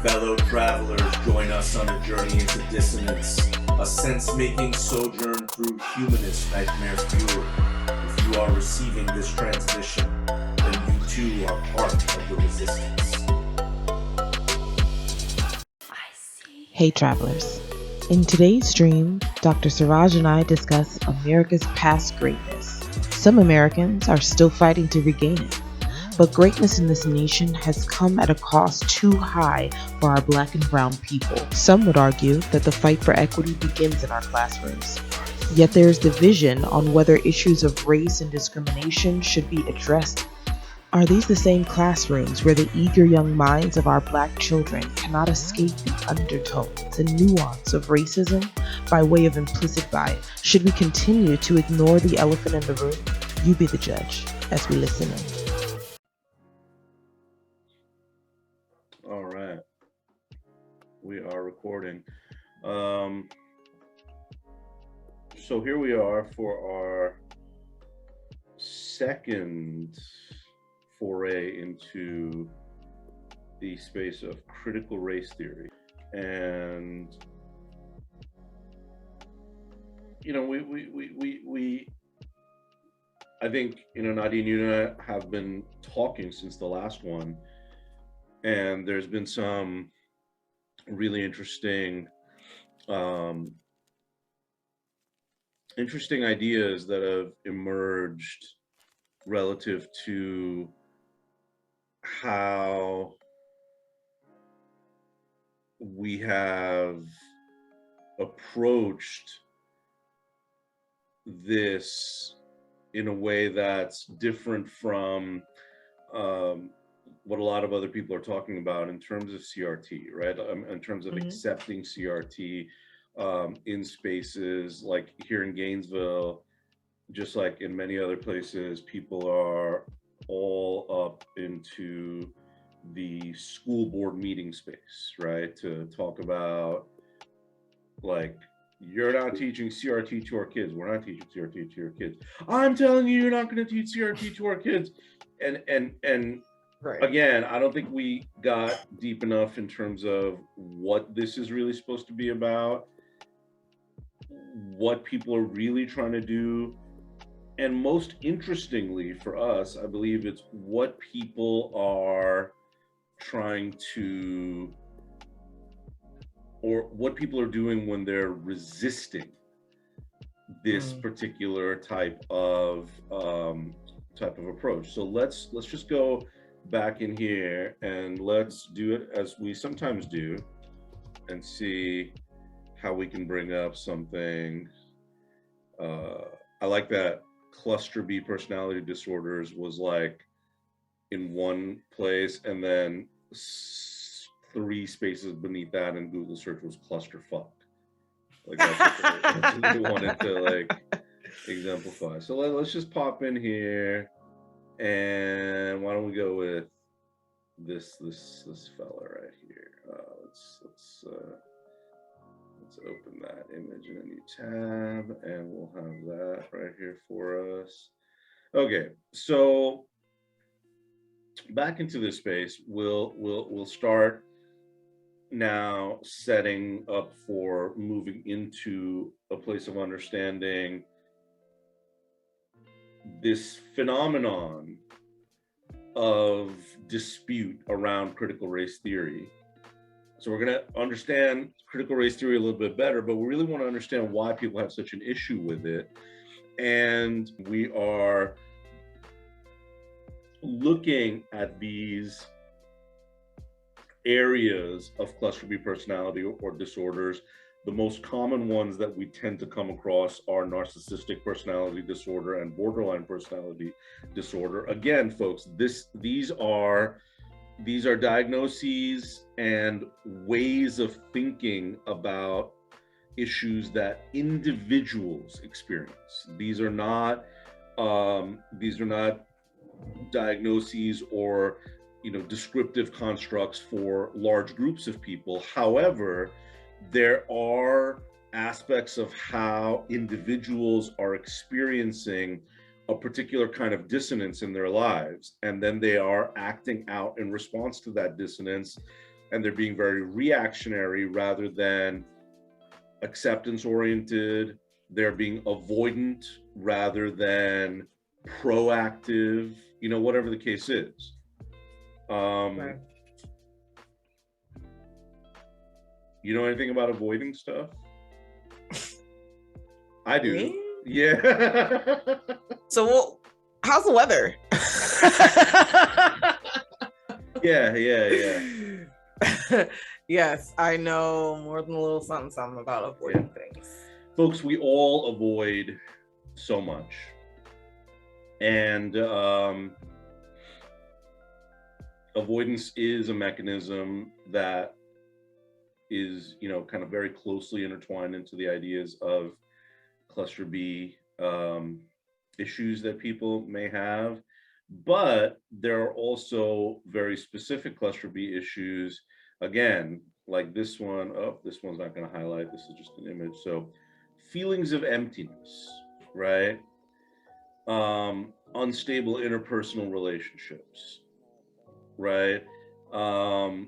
Fellow travelers, join us on a journey into dissonance, a sense-making sojourn through humanist nightmare fuel. If you are receiving this transmission, then you too are part of the resistance. Hey travelers, in today's stream, Dr. Siraj and I discuss America's past greatness. Some Americans are still fighting to regain it, but greatness in this nation has come at a cost too high for our Black and brown people. Some would argue that the fight for equity begins in our classrooms. Yet there is division on whether issues of race and discrimination should be addressed. Are these the same classrooms where the eager young minds of our Black children cannot escape the undertones and nuance of racism by way of implicit bias? Should we continue to ignore the elephant in the room? You be the judge as we listen in. All right. We are recording. So here we are for our second foray into the space of critical race theory. And we I think Nadia and you have been talking since the last one, and there's been some really interesting ideas that have emerged relative to how we have approached this in a way that's different from what a lot of other people are talking about in terms of CRT, right? In terms of accepting CRT in spaces like here in Gainesville, just like in many other places, people are all up into the school board meeting space, right? To talk about, like, you're not teaching CRT to our kids. We're not teaching CRT to your kids. I'm telling you, you're not going to teach CRT to our kids. And right. Again, I don't think we got deep enough in terms of what this is really supposed to be about, what people are really trying to do. And most interestingly for us, I believe it's what people are trying to, or what people are doing when they're resisting this particular type of approach. So let's just go back in here and let's do it as we sometimes do and see how we can bring up something. I like that cluster B personality disorders was like in one place, and then 3 spaces beneath that in Google search was clusterfuck. Like that's what they wanted to like exemplify. So let's just pop in here, and why don't we go with this fella right here? Let's open that image in a new tab, and we'll have that right here for us. Okay, so back into this space, we'll start now setting up for moving into a place of understanding this phenomenon of dispute around critical race theory. So we're going to understand critical race theory a little bit better, but we really want to understand why people have such an issue with it. And we are looking at these areas of cluster B personality or disorders. The most common ones that we tend to come across are narcissistic personality disorder and borderline personality disorder. Again, folks, these are diagnoses and ways of thinking about issues that individuals experience. These are not diagnoses or descriptive constructs for large groups of people. However, there are aspects of how individuals are experiencing a particular kind of dissonance in their lives, and then they are acting out in response to that dissonance and they're being very reactionary rather than acceptance oriented. They're being avoidant rather than proactive, whatever the case is. Right. You know anything about avoiding stuff? I do. Me? Yeah. So, how's the weather? Yeah. Yes, I know more than a little something about avoiding things. Folks, we all avoid so much. And avoidance is a mechanism that is, kind of very closely intertwined into the ideas of cluster B issues that people may have. But there are also very specific cluster B issues, again, like this one. Oh, this one's not going to highlight. This is just an image. So feelings of emptiness, right? Unstable interpersonal relationships, right? A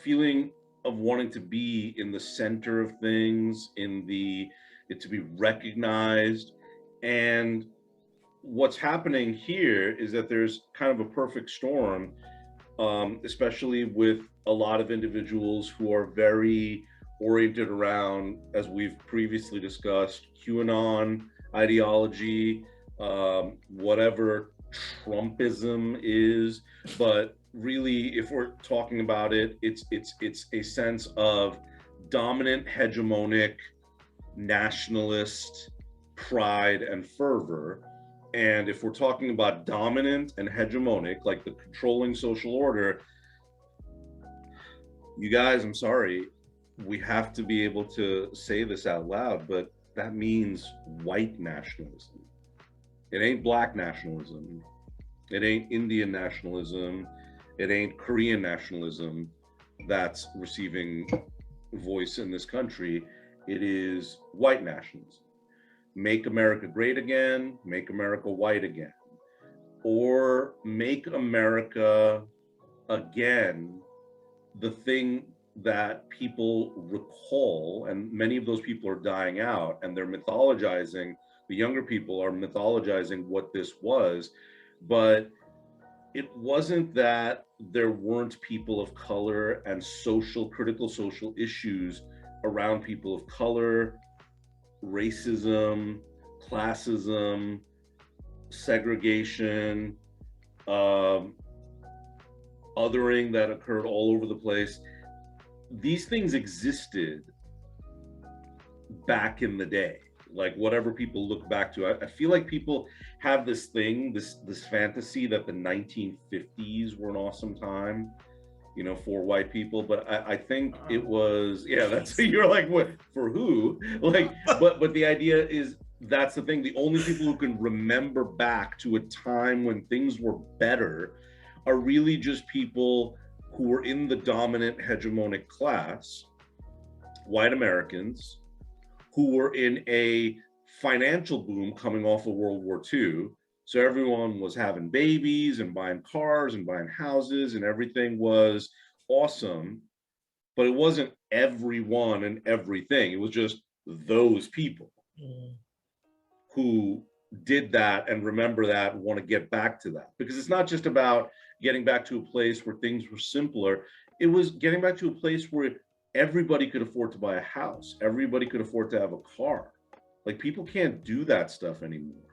feeling of wanting to be in the center of things, to be recognized. And what's happening here is that there's kind of a perfect storm, especially with a lot of individuals who are very oriented around, as we've previously discussed, QAnon ideology, whatever Trumpism is. But really, if we're talking about it, it's a sense of dominant, hegemonic, nationalist pride and fervor. And if we're talking about dominant and hegemonic, like the controlling social order, you guys, I'm sorry, we have to be able to say this out loud, but that means white nationalism. It ain't black nationalism. It ain't Indian nationalism. It ain't Korean nationalism that's receiving voice in this country. It is white nationalism. Make America great again, make America white again, or make America again the thing that people recall. And many of those people are dying out, and they're mythologizing, the younger people are mythologizing what this was. But it wasn't that there weren't people of color and critical social issues around people of color, racism, classism, segregation, othering that occurred all over the place. These things existed back in the day, like whatever people look back to. I feel like people have this thing, this fantasy that the 1950s were an awesome time, for white people. But I think it was, that's, you're like, what, for who? Like, but the idea is, that's the thing. The only people who can remember back to a time when things were better are really just people who were in the dominant hegemonic class, white Americans, who were in a financial boom coming off of World War II. So everyone was having babies and buying cars and buying houses, and everything was awesome. But it wasn't everyone and everything. It was just those people who did that and remember that and want to get back to that. Because it's not just about getting back to a place where things were simpler. It was getting back to a place where everybody could afford to buy a house. Everybody could afford to have a car. Like, people can't do that stuff anymore,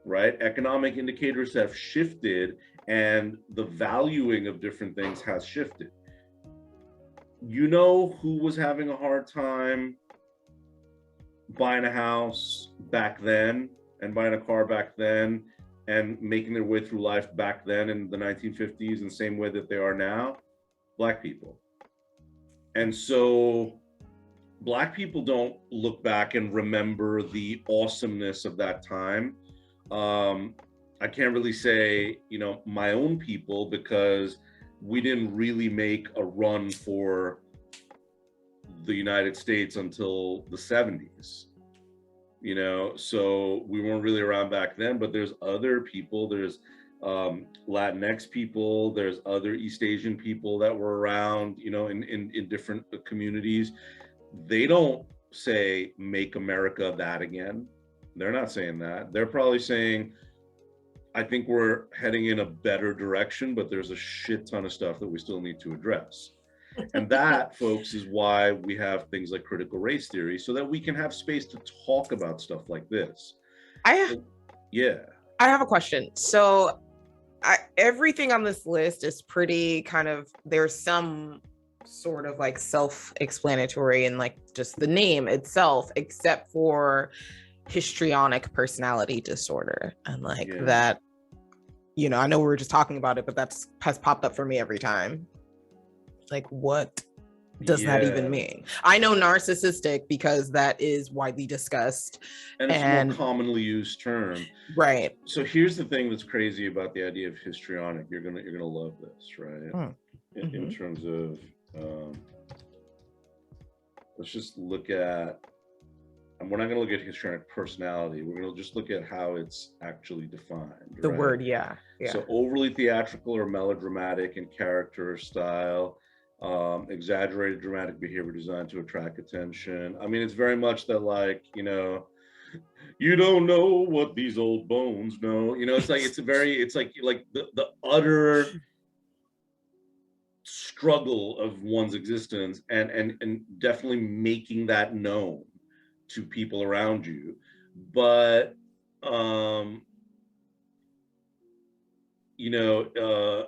right? Economic indicators have shifted, and the valuing of different things has shifted. You know who was having a hard time buying a house back then and buying a car back then and making their way through life back then in the 1950s in the same way that they are now? Black people. And so Black people don't look back and remember the awesomeness of that time. I can't really say, my own people, because we didn't really make a run for the United States until the 70s, so we weren't really around back then. But there's other people, there's Latinx people, there's other East Asian people that were around, you know, in different communities. They don't say, make America that again. They're not saying that. They're probably saying, I think we're heading in a better direction, but there's a shit ton of stuff that we still need to address. And that, folks, is why we have things like critical race theory, so that we can have space to talk about stuff like this. Yeah. I have a question. So everything on this list is pretty kind of, there's some sort of like self-explanatory and like just the name itself, except for histrionic personality disorder. And like that, you know, I know we were just talking about it, but that's has popped up for me every time. Like, what does that even mean? I know narcissistic because that is widely discussed. And it's a more commonly used term. Right. So here's the thing that's crazy about the idea of histrionic. You're gonna love this, right? In terms of let's just look at, and we're not going to look at histrionic personality. We're going to just look at how it's actually defined. The word, yeah. So overly theatrical or melodramatic in character or style, exaggerated dramatic behavior designed to attract attention. I mean, it's very much that, like, you know, you don't know what these old bones know. You know, it's like, it's like the utter struggle of one's existence, and definitely making that known to people around you. But you know,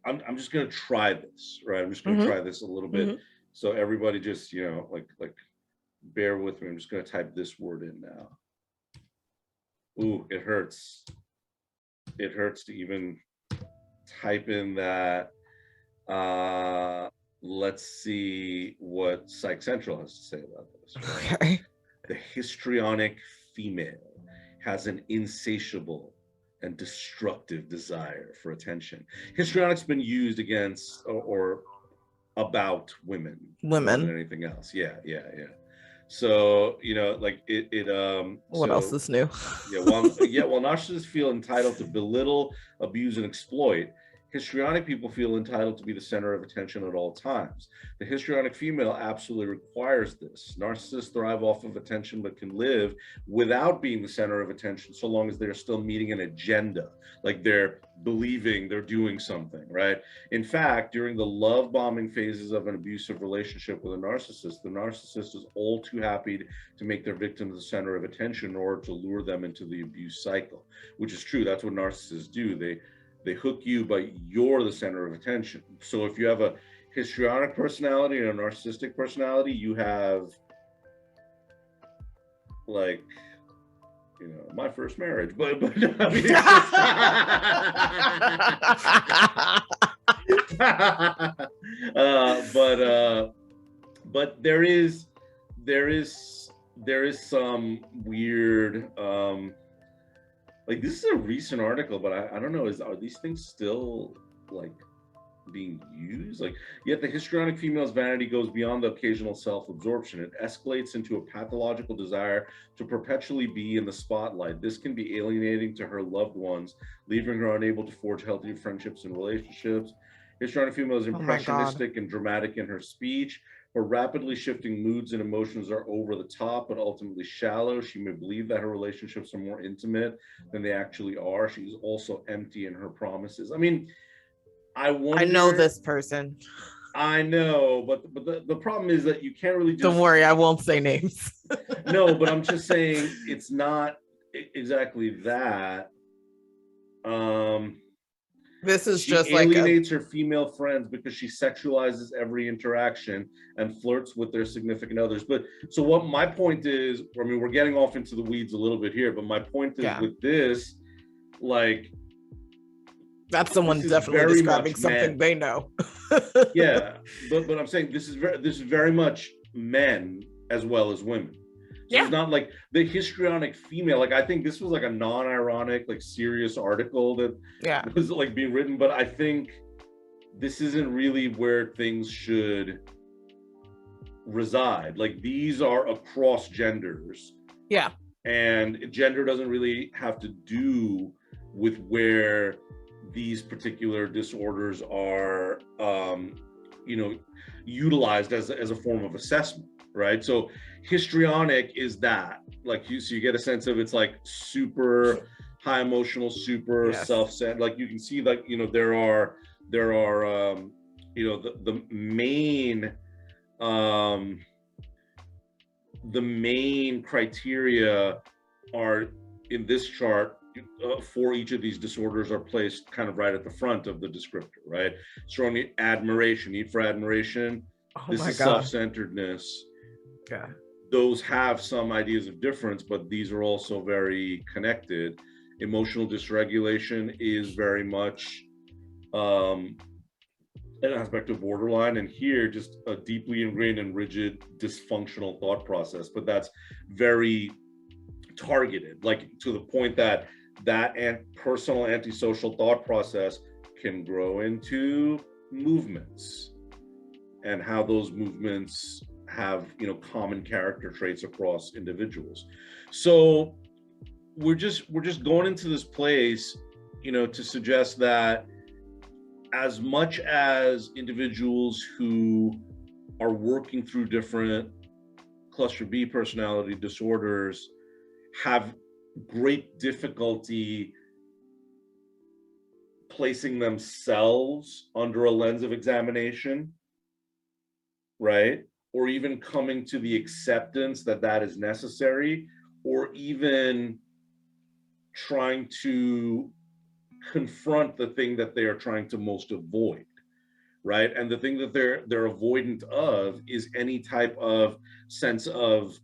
I'm just gonna try this, right? I'm just gonna try this a little bit. So everybody just, you know, like bear with me. I'm just gonna type this word in now. Ooh, it hurts. It hurts to even type in that. Let's see what Psych Central has to say about this. Right? Okay. The histrionic female has an insatiable and destructive desire for attention. Histrionic's been used against or about women more than anything else. Yeah. So, you know, like what else is new? While narcissists feel entitled to belittle, abuse, and exploit, histrionic people feel entitled to be the center of attention at all times. The histrionic female absolutely requires this. Narcissists thrive off of attention, but can live without being the center of attention so long as they're still meeting an agenda, like they're believing they're doing something, right? In fact, during the love bombing phases of an abusive relationship with a narcissist, the narcissist is all too happy to make their victim the center of attention in order to lure them into the abuse cycle, which is true. That's what narcissists do. They hook you, but you're the center of attention. So if you have a histrionic personality and a narcissistic personality, you have, like, you know, my first marriage, but I mean, but there is some weird, like, this is a recent article, but I don't know, are these things still, like, being used? Like, yet the histrionic female's vanity goes beyond the occasional self-absorption. It escalates into a pathological desire to perpetually be in the spotlight. This can be alienating to her loved ones, leaving her unable to forge healthy friendships and relationships. Histrionic female is impressionistic and dramatic in her speech. Her rapidly shifting moods and emotions are over the top, but ultimately shallow. She may believe that her relationships are more intimate than they actually are. She's also empty in her promises. I mean, I know this person. I know, but the problem is that you can't really just... Don't worry, I won't say names. No, but I'm just saying it's not exactly that. This is she just like alienates her female friends because she sexualizes every interaction and flirts with their significant others. But so what my point is, I mean, we're getting off into the weeds a little bit here, but my point is with this, like, that's someone definitely describing something they know. Yeah, but I'm saying this is very much men as well as women. So it's not like the histrionic female. Like, I think this was like a non-ironic, like, serious article that was like being written, but I think this isn't really where things should reside. Like, these are across genders. Yeah. And gender doesn't really have to do with where these particular disorders are, utilized as a form of assessment, right? So histrionic is that, like, so you get a sense of it's like super high emotional, super self-centered. Like you can see, like, there are the main criteria are in this chart for each of these disorders are placed kind of right at the front of the descriptor, right? Strong admiration, need for admiration. This is self-centeredness. Yeah. Those have some ideas of difference, but these are also very connected. Emotional dysregulation is very much an aspect of borderline, and here just a deeply ingrained and rigid dysfunctional thought process, but that's very targeted, like to the point that personal antisocial thought process can grow into movements, and how those movements have common character traits across individuals. So we're just going into this place to suggest that as much as individuals who are working through different cluster B personality disorders have great difficulty placing themselves under a lens of examination, right? Or even coming to the acceptance that that is necessary, or even trying to confront the thing that they are trying to most avoid, right? And the thing that they're avoidant of is any type of sense of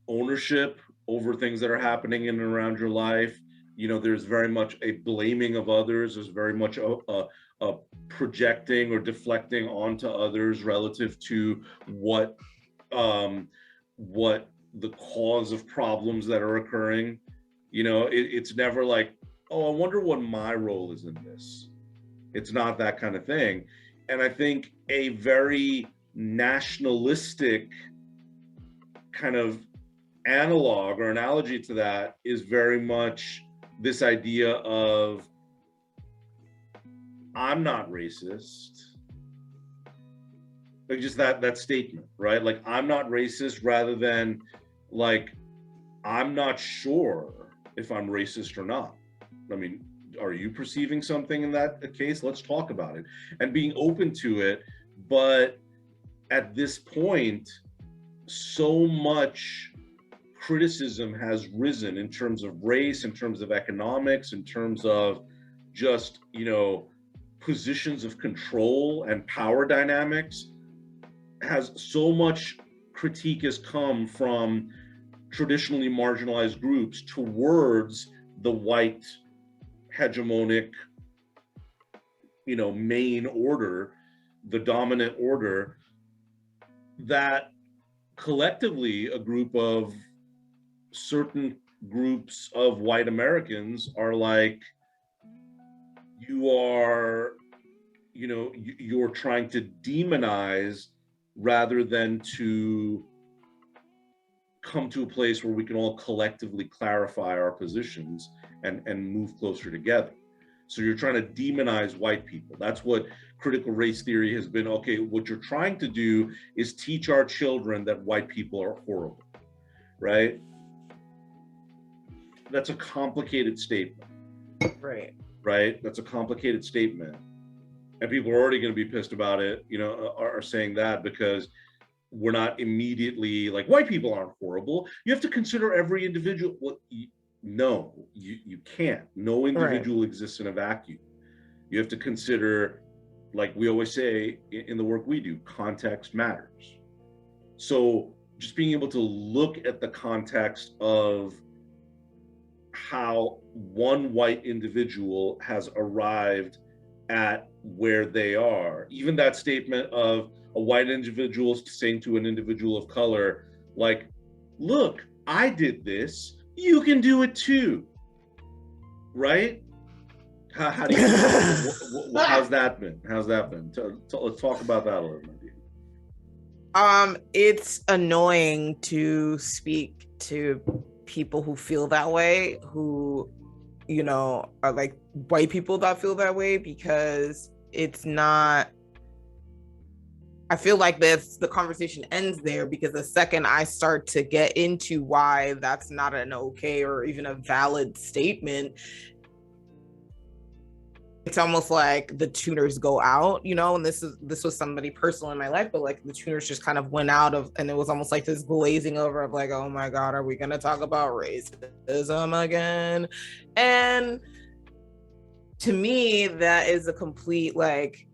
ownership over things that are happening in and around your life. There's very much a blaming of others. There's very much a projecting or deflecting onto others relative to what the cause of problems that are occurring. It's never like, oh, I wonder what my role is in this. It's not that kind of thing. And I think a very nationalistic kind of analog or analogy to that is very much this idea of, I'm not racist. Like just that statement, right? Like, I'm not racist, rather than like, I'm not sure if I'm racist or not. I mean, are you perceiving something in that case? Let's talk about it, and being open to it. But at this point, so much criticism has risen in terms of race, in terms of economics, in terms of just, positions of control and power dynamics. Has so much critique has come from traditionally marginalized groups towards the white hegemonic, main order, the dominant order, that collectively a group of certain groups of white Americans are like, you're trying to demonize rather than to come to a place where we can all collectively clarify our positions and move closer together. So you're trying to demonize white people. That's what critical race theory has been. Okay, what you're trying to do is teach our children that white people are horrible, right? That's a complicated statement. Right? That's a complicated statement. And people are already going to be pissed about it, are saying that because we're not immediately like, white people aren't horrible. You have to consider every individual. Well, no, you can't. No individual exists in a vacuum. You have to consider, like we always say in the work we do, context matters. So just being able to look at the context of how one white individual has arrived at where they are, even that statement of a white individual saying to an individual of color, like, look, I did this, you can do it too, right? How do you how's that been? Let's talk about that a little bit. It's annoying to speak to people who feel that way, who you know, are like white people that feel that way, because it's not, I feel like this, the conversation ends there, because the second I start to get into why that's not an okay or even a valid statement, it's almost like the tuners go out, you know, and this was somebody personal in my life, but like the tuners just kind of went out of, and it was almost like this glazing over of like, oh my God, are we gonna talk about racism again? And to me, that is a complete like,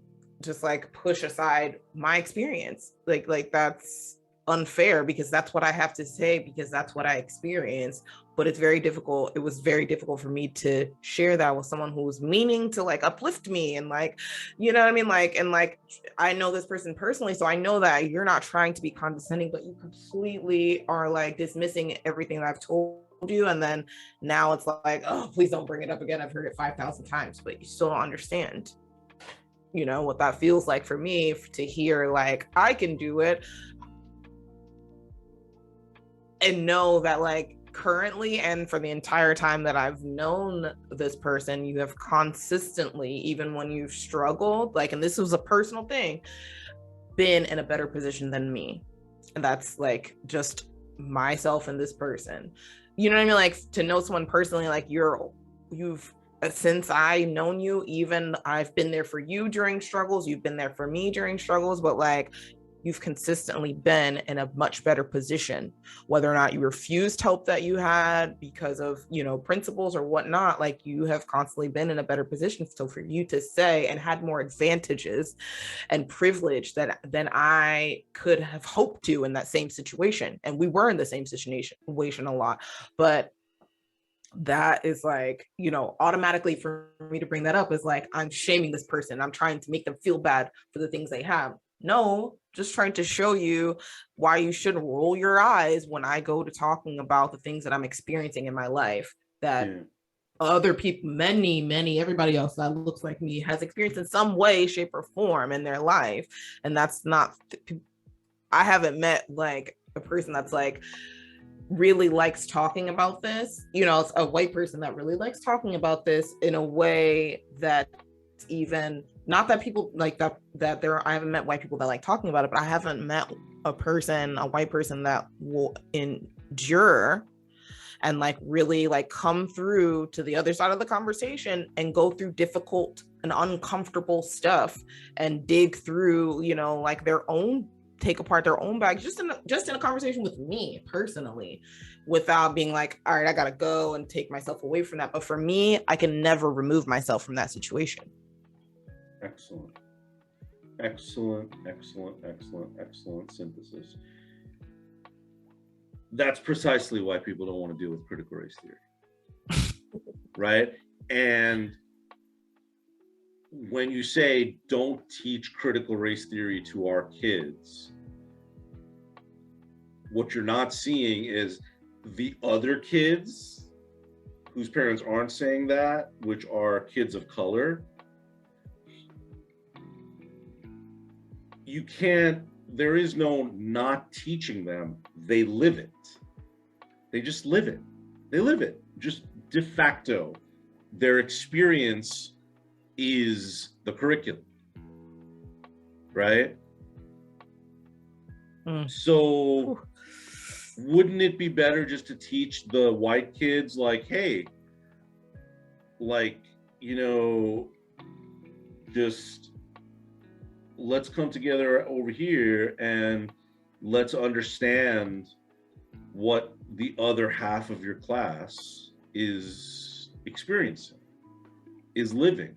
just like push aside my experience. Like that's unfair, because that's what I have to say, because that's what I experienced. But it's very difficult. It was very difficult for me to share that with someone who was meaning to like uplift me and like, you know what I mean? Like, and like, I know this person personally, so I know that you're not trying to be condescending, but you completely are like dismissing everything that I've told you. And then now it's like, oh, please don't bring it up again. I've heard it 5,000 times, but you still don't understand, you know, what that feels like for me to hear like I can do it, and know that like currently and for the entire time that I've known this person, you have consistently, even when you've struggled, like, and this was a personal thing, been in a better position than me. And that's like just myself and this person. You know what I mean? Like to know someone personally, like you've since I known you, even I've been there for you during struggles, you've been there for me during struggles, but like you've consistently been in a much better position, whether or not you refused help that you had because of, you know, principles or whatnot. Like you have constantly been in a better position. So for you to say, and had more advantages and privilege than I could have hoped to in that same situation, and we were in the same situation a lot, but that is like, you know, automatically for me to bring that up is like I'm shaming this person, I'm trying to make them feel bad for the things they have. No, just trying to show you why you should roll your eyes when I go to talking about the things that I'm experiencing in my life that other people, many, everybody else that looks like me has experienced in some way, shape, or form in their life. And that's not, I haven't met like a person that's like really likes talking about this, you know, it's a white person that really likes talking about this in a way that even, not that people like that there, I haven't met white people that like talking about it, but I haven't met a white person that will endure and like really like come through to the other side of the conversation and go through difficult and uncomfortable stuff and dig through, you know, like their own, take apart their own bags just in a conversation with me personally, without being like, all right, I gotta go and take myself away from that. But for me, I can never remove myself from that situation. Excellent synthesis. That's precisely why people don't want to deal with critical race theory. Right? And when you say don't teach critical race theory to our kids, what you're not seeing is the other kids whose parents aren't saying that, which are kids of color. You can't, there is no not teaching them. They live it. They just live it. They live it. Just de facto. Their experience is the curriculum, right? So wouldn't it be better just to teach the white kids like, hey, like, you know, just let's come together over here and let's understand what the other half of your class is experiencing, is living.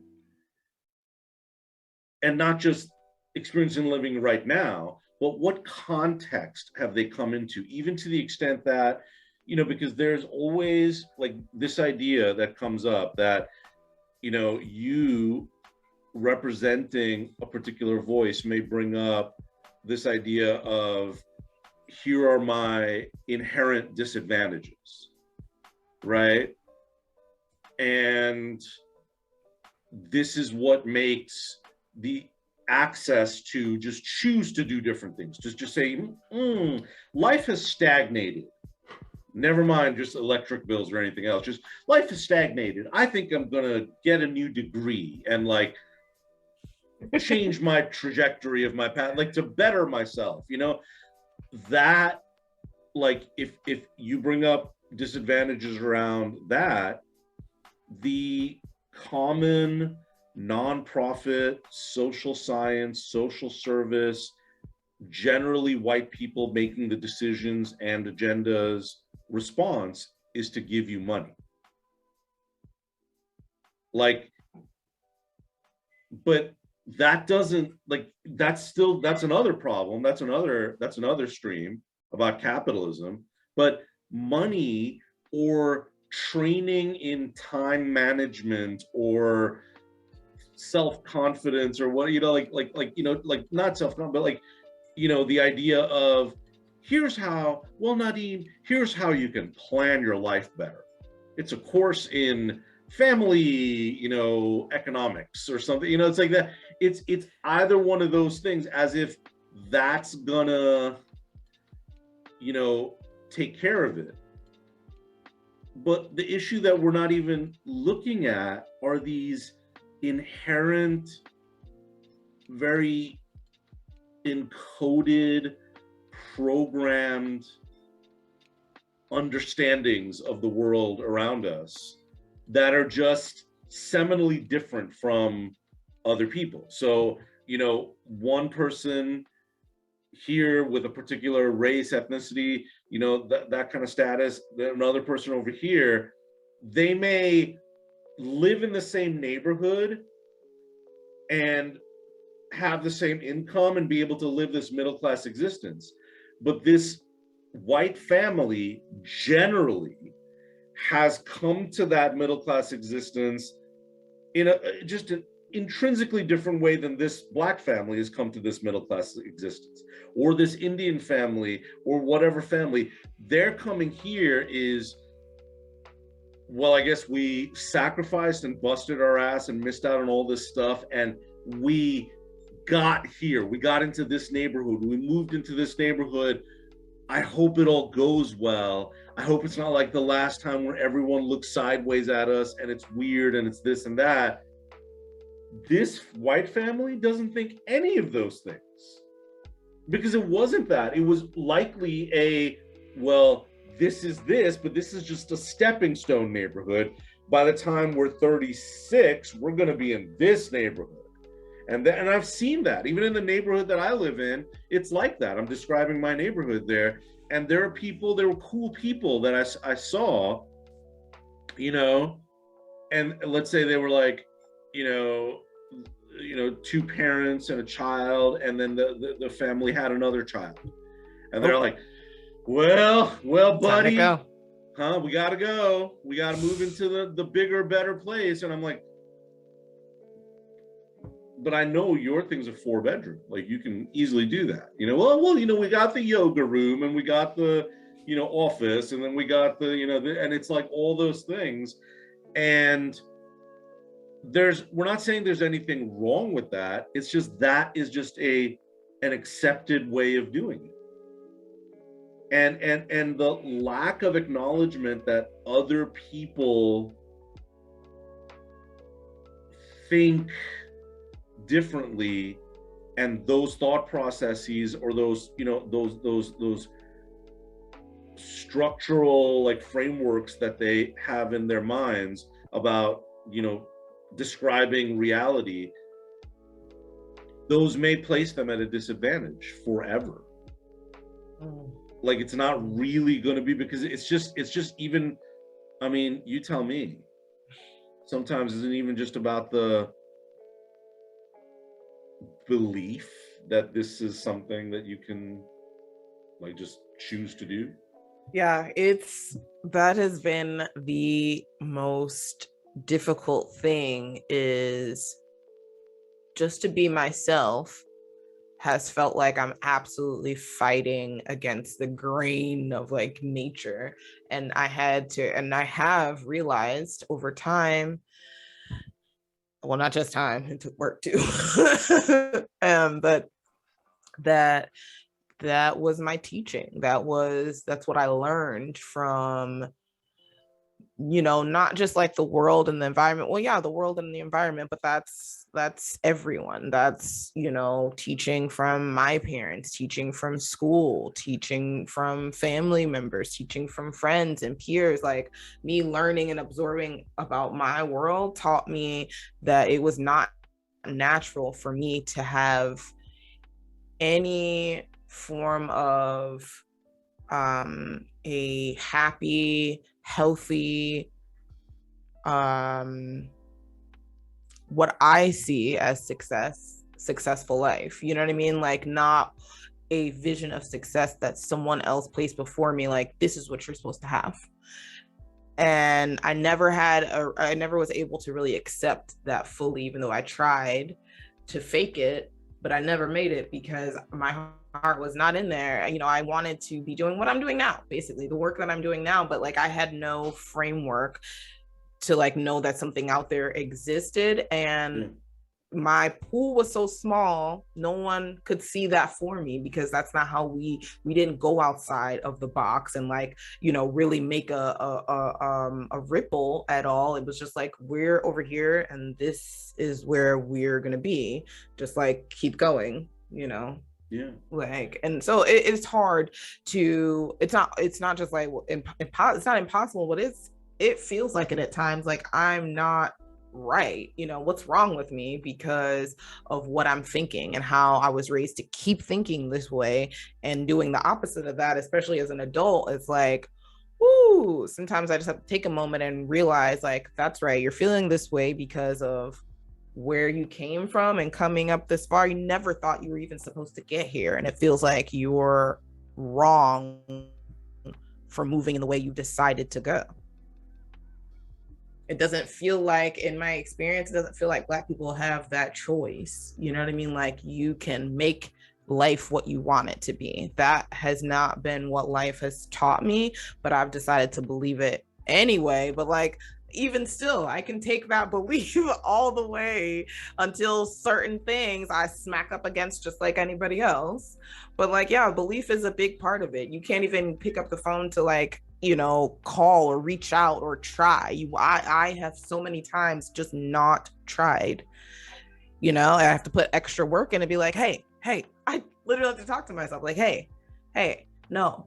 And not just experiencing living right now, but what context have they come into, even to the extent that, you know, because there's always like this idea that comes up that, you know, you representing a particular voice may bring up this idea of, here are my inherent disadvantages, right? And this is what makes the access to just choose to do different things, just say, life has stagnated, Never mind just electric bills or anything else. Just life is stagnated. I think I'm gonna get a new degree and like change my trajectory of my path, like to better myself. That, like, if you bring up disadvantages around that, the common nonprofit, social science, social service, generally white people making the decisions and agendas response is to give you money. Like, but that doesn't, like, that's another problem. That's another stream about capitalism. But money or training in time management or self-confidence or what, like not self-confidence, but like, the idea of here's how, well, Nadim, here's how you can plan your life better. It's a course in family, economics or something, it's like that. It's either one of those things, as if that's gonna, take care of it. But the issue that we're not even looking at are these inherent, very encoded, programmed understandings of the world around us that are just seminally different from other people. So, one person here with a particular race, ethnicity, that kind of status, another person over here, they may live in the same neighborhood and have the same income and be able to live this middle class existence. But this white family generally has come to that middle class existence in just an intrinsically different way than this black family has come to this middle class existence, or this Indian family, or whatever family. They're coming here is, well, I guess we sacrificed and busted our ass and missed out on all this stuff, and we got here, we got into this neighborhood, we moved into this neighborhood. I hope it all goes well. I hope it's not like the last time where everyone looks sideways at us and it's weird and it's this and that. This white family doesn't think any of those things, because it wasn't that. It was likely a, well, this is this, but this is just a stepping stone neighborhood. By the time we're 36, we're going to be in this neighborhood. And I've seen that even in the neighborhood that I live in. It's like that. I'm describing my neighborhood there, and there were cool people that I saw, and let's say they were like, two parents and a child, and then the family had another child, and they're like, well, buddy, we gotta go. We gotta move into the bigger, better place. And I'm like, but I know your thing's a 4-bedroom. Like, you can easily do that. Well, we got the yoga room, and we got the, office, and then we got the, and it's like all those things. And we're not saying there's anything wrong with that. It's just that is just an accepted way of doing it. And the lack of acknowledgement that other people think differently, and those thought processes, or those those structural, like, frameworks that they have in their minds about describing reality, those may place them at a disadvantage forever. Like, it's not really going to be, because it's just even, I mean, you tell me, sometimes isn't even just about the belief that this is something that you can, like, just choose to do. Yeah, that has been the most difficult thing, is just to be myself has felt like I'm absolutely fighting against the grain of, like, nature. And I have realized over time, well, not just time, it took work too, but that that was my teaching. That's what I learned from, not just like the world and the environment. Well, yeah, the world and the environment, but that's everyone. That's, teaching from my parents, teaching from school, teaching from family members, teaching from friends and peers. Like, me learning and absorbing about my world taught me that it was not natural for me to have any form of a happy, healthy, what I see as successful life. You know what I mean? Like, not a vision of success that someone else placed before me, like, this is what you're supposed to have. And I never was able to really accept that fully, even though I tried to fake it, but I never made it because my heart was not in there. I wanted to be doing what I'm doing now, basically the work that I'm doing now, but like, I had no framework to like know that something out there existed. And my pool was so small, no one could see that for me, because that's not how we didn't go outside of the box and like, really make a ripple at all. It was just like, we're over here and this is where we're gonna be, just like keep going. Like, and so it's hard to, it's not just like it's not impossible, but it feels like it at times, like I'm not right. What's wrong with me because of what I'm thinking and how I was raised to keep thinking this way and doing the opposite of that, especially as an adult. It's like, ooh, sometimes I just have to take a moment and realize, like, that's right, you're feeling this way because of where you came from and coming up this far. You never thought you were even supposed to get here, and it feels like you're wrong for moving in the way you decided to go. It doesn't feel like, in my experience, it doesn't feel like Black people have that choice. You know what I mean? Like, you can make life what you want it to be. That has not been what life has taught me, but I've decided to believe it anyway. But like, even still, I can take that belief all the way until certain things I smack up against, just like anybody else. But like, yeah, belief is a big part of it. You can't even pick up the phone to like, call or reach out or try. I have so many times just not tried. I have to put extra work in and be like, hey, I literally have to talk to myself like, hey, no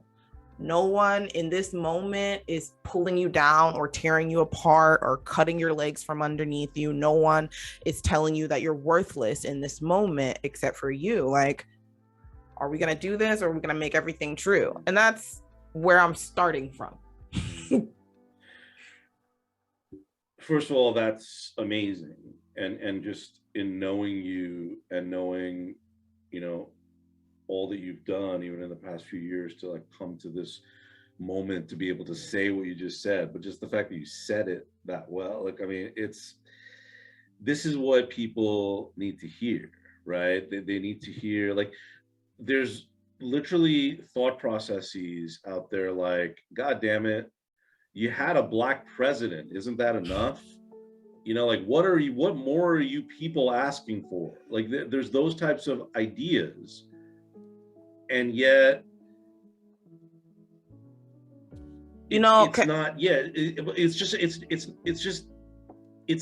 one in this moment is pulling you down or tearing you apart or cutting your legs from underneath you. No one is telling you that you're worthless in this moment except for you. Like, are we going to do this, or are we going to make everything true? And that's where I'm starting from. First of all, that's amazing. And just in knowing you and knowing, all that you've done, even in the past few years, to like come to this moment to be able to say what you just said, but just the fact that you said it that well, like, I mean, this is what people need to hear, right? They need to hear, like, there's literally thought processes out there like, God damn it, you had a Black president, isn't that enough? Like, what more are you people asking for? Like, there's those types of ideas. And yet, it's not. Yeah, it's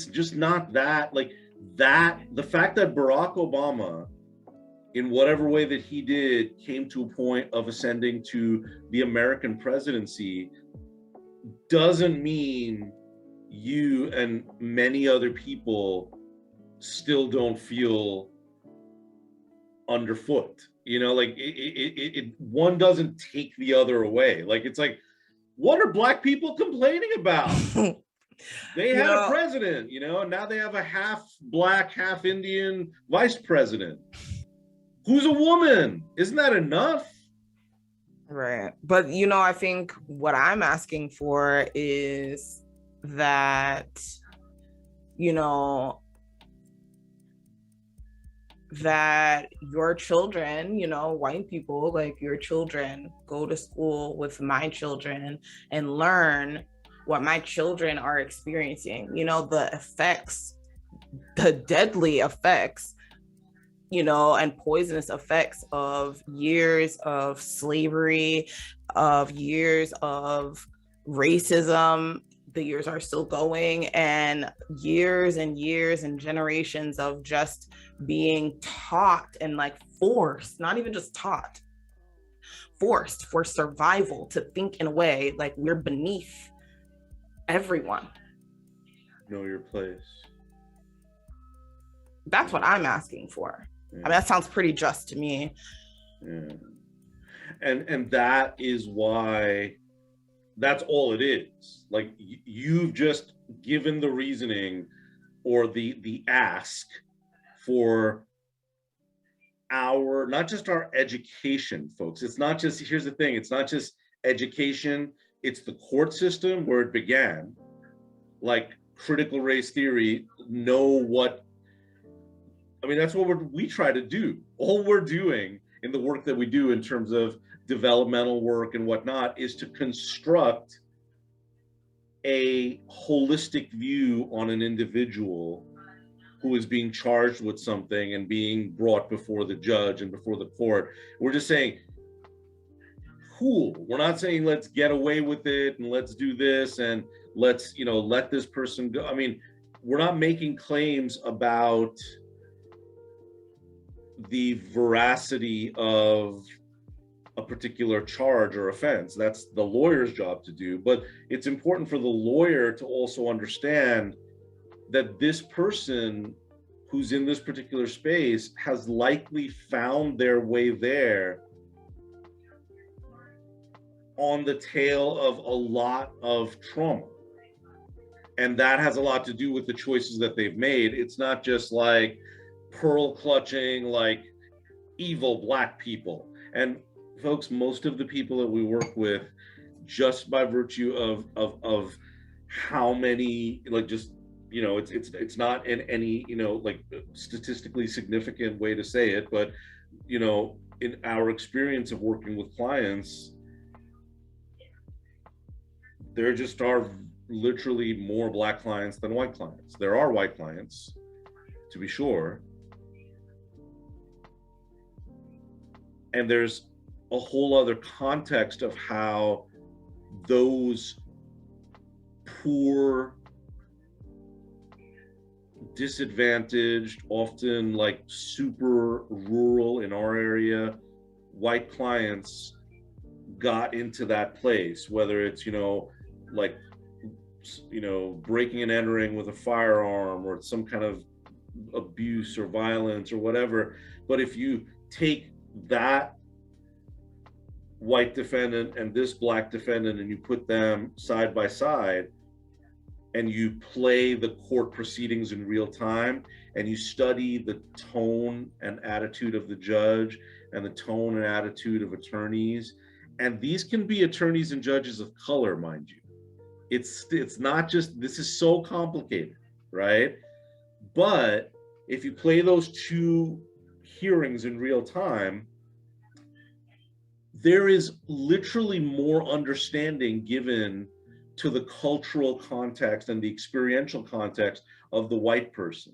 just not that. Like, that, the fact that Barack Obama, in whatever way that he did, came to a point of ascending to the American presidency, doesn't mean you and many other people still don't feel underfoot. Like, it one doesn't take the other away. Like, it's like, what are Black people complaining about? They had a president, and now they have a half Black, half Indian vice president who's a woman. Isn't that enough? Right. But, I think what I'm asking for is that, that your children, white people, like your children, go to school with my children and learn what my children are experiencing, the effects, the deadly effects and poisonous effects of years of slavery, of years of racism. The years are still going, and years and generations of just being taught and like forced, not even just taught, forced for survival to think in a way like we're beneath everyone. Know your place. That's what I'm asking for. Yeah. I mean, that sounds pretty just to me. Yeah. And that is why, that's all it is. Like, you've just given the reasoning or the ask for our, not just our education, folks. It's not just, here's the thing, it's not just education, it's the court system where it began. Like, critical race theory, that's what we try to do. All we're doing in the work that we do in terms of developmental work and whatnot is to construct a holistic view on an individual who is being charged with something and being brought before the judge and before the court. We're just saying, cool. We're not saying let's get away with it and let's do this and let's, let this person go. I mean, we're not making claims about the veracity of a particular charge or offense. That's the lawyer's job to do. But it's important for the lawyer to also understand that this person who's in this particular space has likely found their way there on the tail of a lot of trauma. And that has a lot to do with the choices that they've made. It's not just like pearl clutching, like evil Black people. And folks, most of the people that we work with, just by virtue of how many, like, just, it's not in any, like, statistically significant way to say it, but, in our experience of working with clients, there just are literally more Black clients than white clients. There are white clients, to be sure. And there's a whole other context of how those poor, disadvantaged, often like super rural in our area, white clients got into that place, whether it's, breaking and entering with a firearm, or it's some kind of abuse or violence or whatever. But if you take that white defendant and this Black defendant and you put them side by side and you play the court proceedings in real time and you study the tone and attitude of the judge and the tone and attitude of attorneys, and these can be attorneys and judges of color, mind you. It's not just, this is so complicated, right? But if you play those two hearings in real time, there is literally more understanding given to the cultural context and the experiential context of the white person.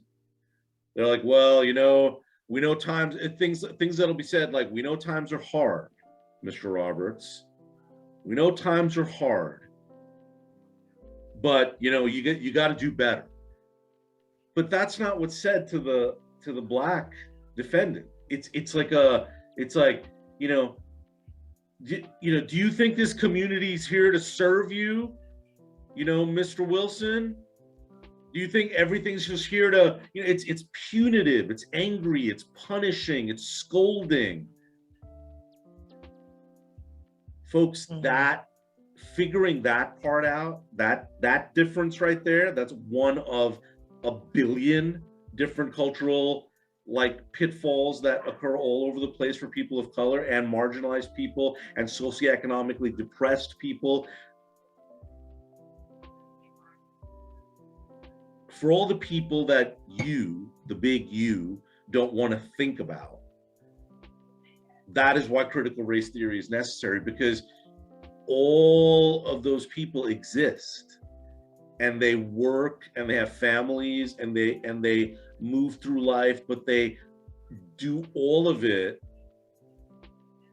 They're like, well, we know times, things that'll be said like, we know times are hard, Mr. Roberts. We know times are hard, but you got to do better. But that's not what's said to the Black defendant. It's like, do you think this community is here to serve you, Mr. Wilson? Do you think everything's just here to, it's punitive, it's angry, it's punishing, it's scolding. Folks, that, figuring that part out, that difference right there, that's one of a billion different cultural pitfalls that occur all over the place for people of color and marginalized people and socioeconomically depressed people. For all the people that you, the big you, don't want to think about, that is why critical race theory is necessary, because all of those people exist and they work and they have families and they move through life, but they do all of it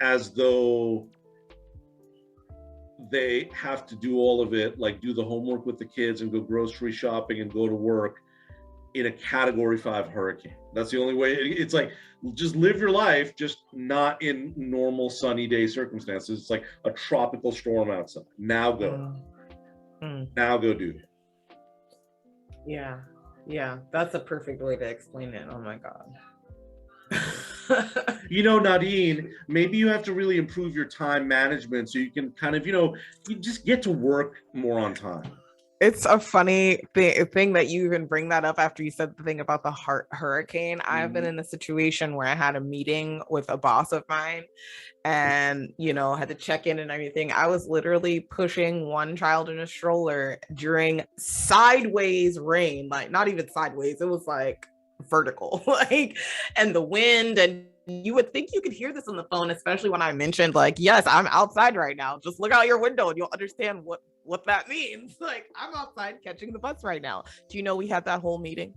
as though they have to do all of it, like do the homework with the kids and go grocery shopping and go to work in a Category 5 hurricane. That's the only way. It's like, just live your life, just not in normal sunny day circumstances. It's like a tropical storm outside. Now go. Now go do it. Yeah, that's a perfect way to explain it. Oh my God. You know, Nadine, maybe you have to really improve your time management so you can kind of, you just get to work more on time. It's a funny thing that you even bring that up after you said the thing about the hurricane. I've been in a situation where I had a meeting with a boss of mine and, had to check in and everything. I was literally pushing one child in a stroller during sideways rain, like not even sideways. It was like vertical, and the wind, and you would think you could hear this on the phone, especially when I mentioned yes, I'm outside right now. Just look out your window and you'll understand what that means. Like, I'm outside catching the bus right now. Do you know we had that whole meeting?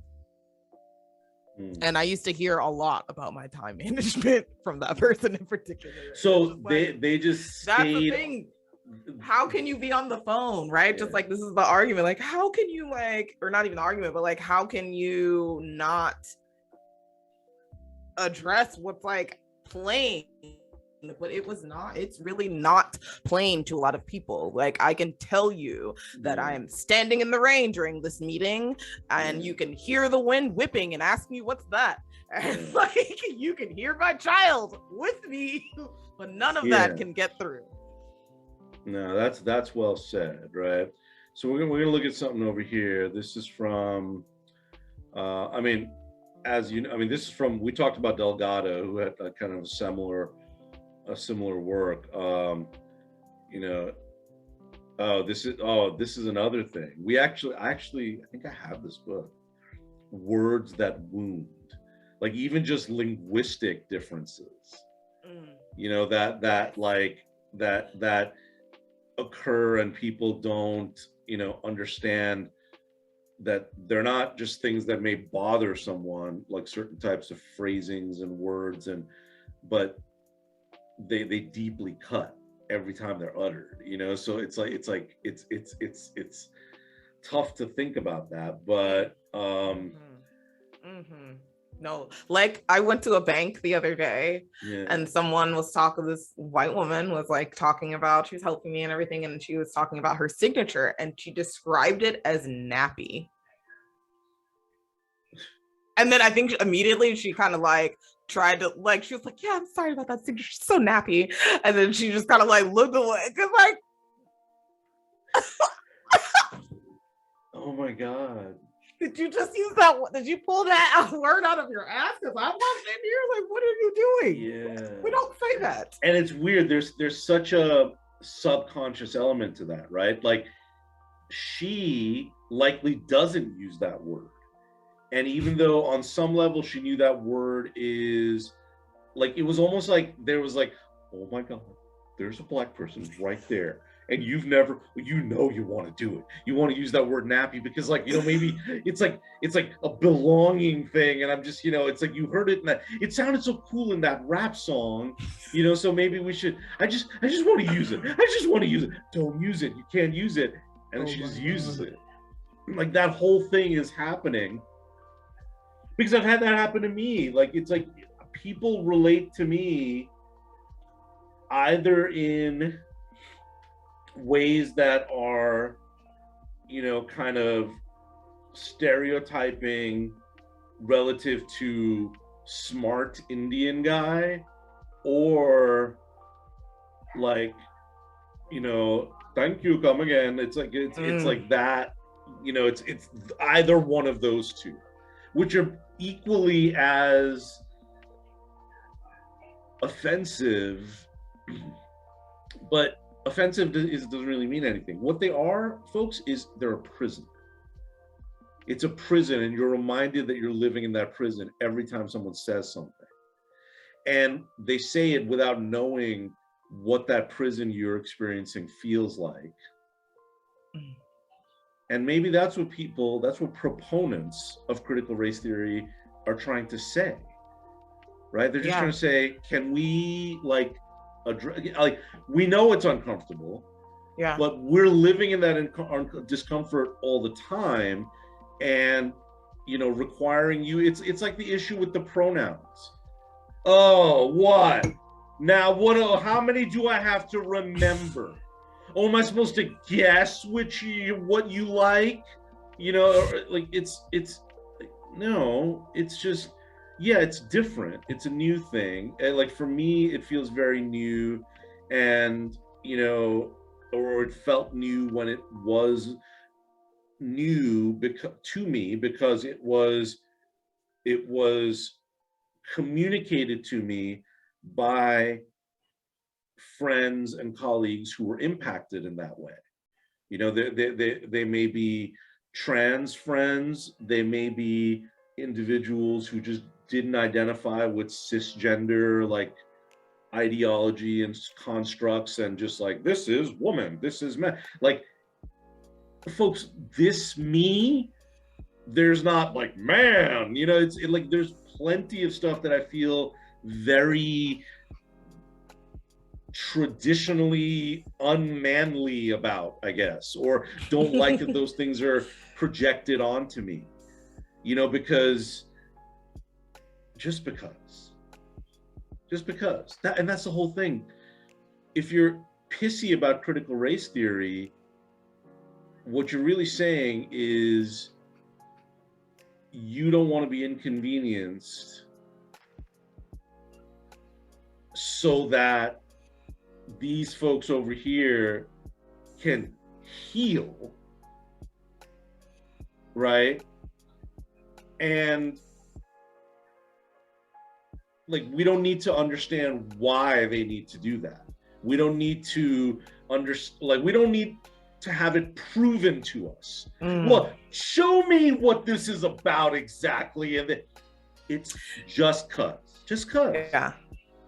And I used to hear a lot about my time management from that person in particular. So they just that's the thing. How can you be on the phone, right? Just like, this is the argument. Like, how can you or not even the argument, but how can you not address what's plain? But it's really not plain to a lot of people. I can tell you that I am standing in the rain during this meeting and you can hear the wind whipping and ask me what's that, and you can hear my child with me, but none of that can get through. No, that's well said, right? So we're gonna look at something over here. This is from this is from, we talked about Delgado, who had a kind of a similar work. This is another thing. I think I have this book, Words That Wound, even just linguistic differences, that occur, and people don't, understand that they're not just things that may bother someone, like certain types of phrasings and words, but they deeply cut every time they're uttered, so it's tough to think about that, but No, I went to a bank the other day and someone was talking, this white woman was talking about, she was helping me and everything, and she was talking about her signature and she described it as nappy. And then I think immediately she kind of tried to she was yeah, I'm sorry about that signature, she's so nappy. And then she just kind of looked away because oh my God. Did you just use that? Did you pull that word out of your ass? Because I'm walking in here what are you doing? Yeah. We don't say that. And it's weird. There's such a subconscious element to that, right? She likely doesn't use that word. And even though on some level she knew that word is it was almost there was oh my God, there's a black person right there. And you've never, you want to do it. You want to use that word nappy because maybe it's a belonging thing. And I'm just, it's you heard it and it sounded so cool in that rap song, so maybe we should, I just want to use it. I just want to use it. Don't use it. You can't use it. And she just uses it. That whole thing is happening because I've had that happen to me. People relate to me either in ways that are, kind of stereotyping relative to smart Indian guy, or thank you, come again. It's like that, it's either one of those two, which are equally as offensive, but offensive doesn't really mean anything. What they are, folks, is they're a prison. It's a prison, and you're reminded that you're living in that prison every time someone says something. And they say it without knowing what that prison you're experiencing feels like. And maybe that's what proponents of critical race theory are trying to say. right? They're just Yeah. trying to say, can we like we know it's uncomfortable, Yeah. but we're living in that discomfort all the time, and requiring you. It's like the issue with the pronouns. Oh, what now? How many do I have to remember? Oh, am I supposed to guess what you like? Like it's no, it's just, yeah, it's different. It's a new thing. And like for me, it feels very new, and or it felt new when it was new to me, because it was communicated to me by friends and colleagues who were impacted in that way. They may be trans friends, they may be individuals who just didn't identify with cisgender like ideology and constructs, and just like, this is woman, this is man. Like, folks, this me, there's not like man, it's like there's plenty of stuff that I feel very traditionally unmanly about, I guess, or don't like that those things are projected onto me, because just because that, and that's the whole thing. If you're pissy about critical race theory, what you're really saying is you don't want to be inconvenienced so that these folks over here can heal, right? And like, we don't need to understand why they need to do that. We don't need to we don't need to have it proven to us. Well, show me what this is about exactly, and it's just cuz. Yeah.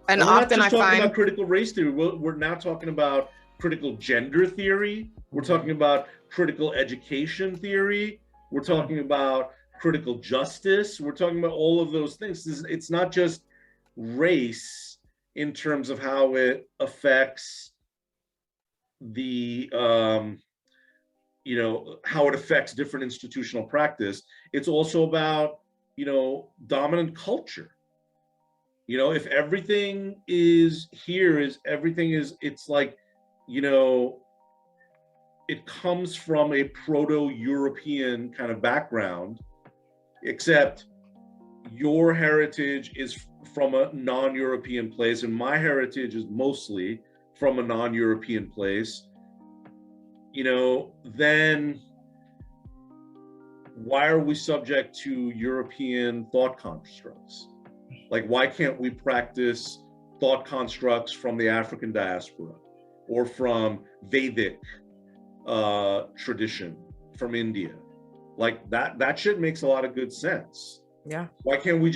And we're often not just I talking find about critical race theory. We're now talking about critical gender theory. We're talking about critical education theory. We're talking about critical justice. We're talking about all of those things. It's not just race in terms of how it affects the how it affects different institutional practice. It's also about dominant culture. If everything is here, it's like, it comes from a proto-European kind of background, except your heritage is from a non-European place, and my heritage is mostly from a non-European place, then why are we subject to European thought constructs? Like, why can't we practice thought constructs from the African diaspora, or from Vedic tradition from India? Like, that shit makes a lot of good sense. Yeah. Why can't we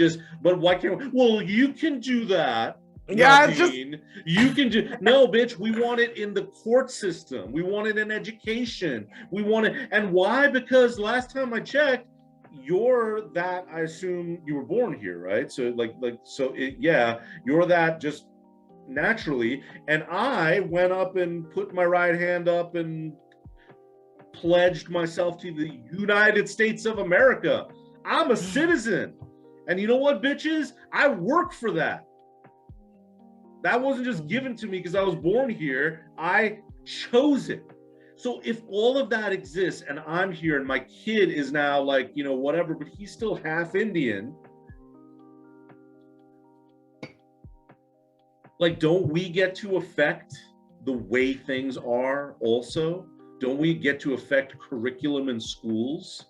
well, you can do that. Yeah, You can do. No, bitch, we want it in the court system. We want it in education. We want it. And why? Because last time I checked, I assume you were born here, right? So you're that just naturally. And I went up and put my right hand up and pledged myself to the United States of America. I'm a citizen. And you know what, bitches? I work for that. That wasn't just given to me because I was born here. I chose it. So if all of that exists, and I'm here, and my kid is now like, whatever, but he's still half Indian, like, don't we get to affect the way things are also? Don't we get to affect curriculum in schools?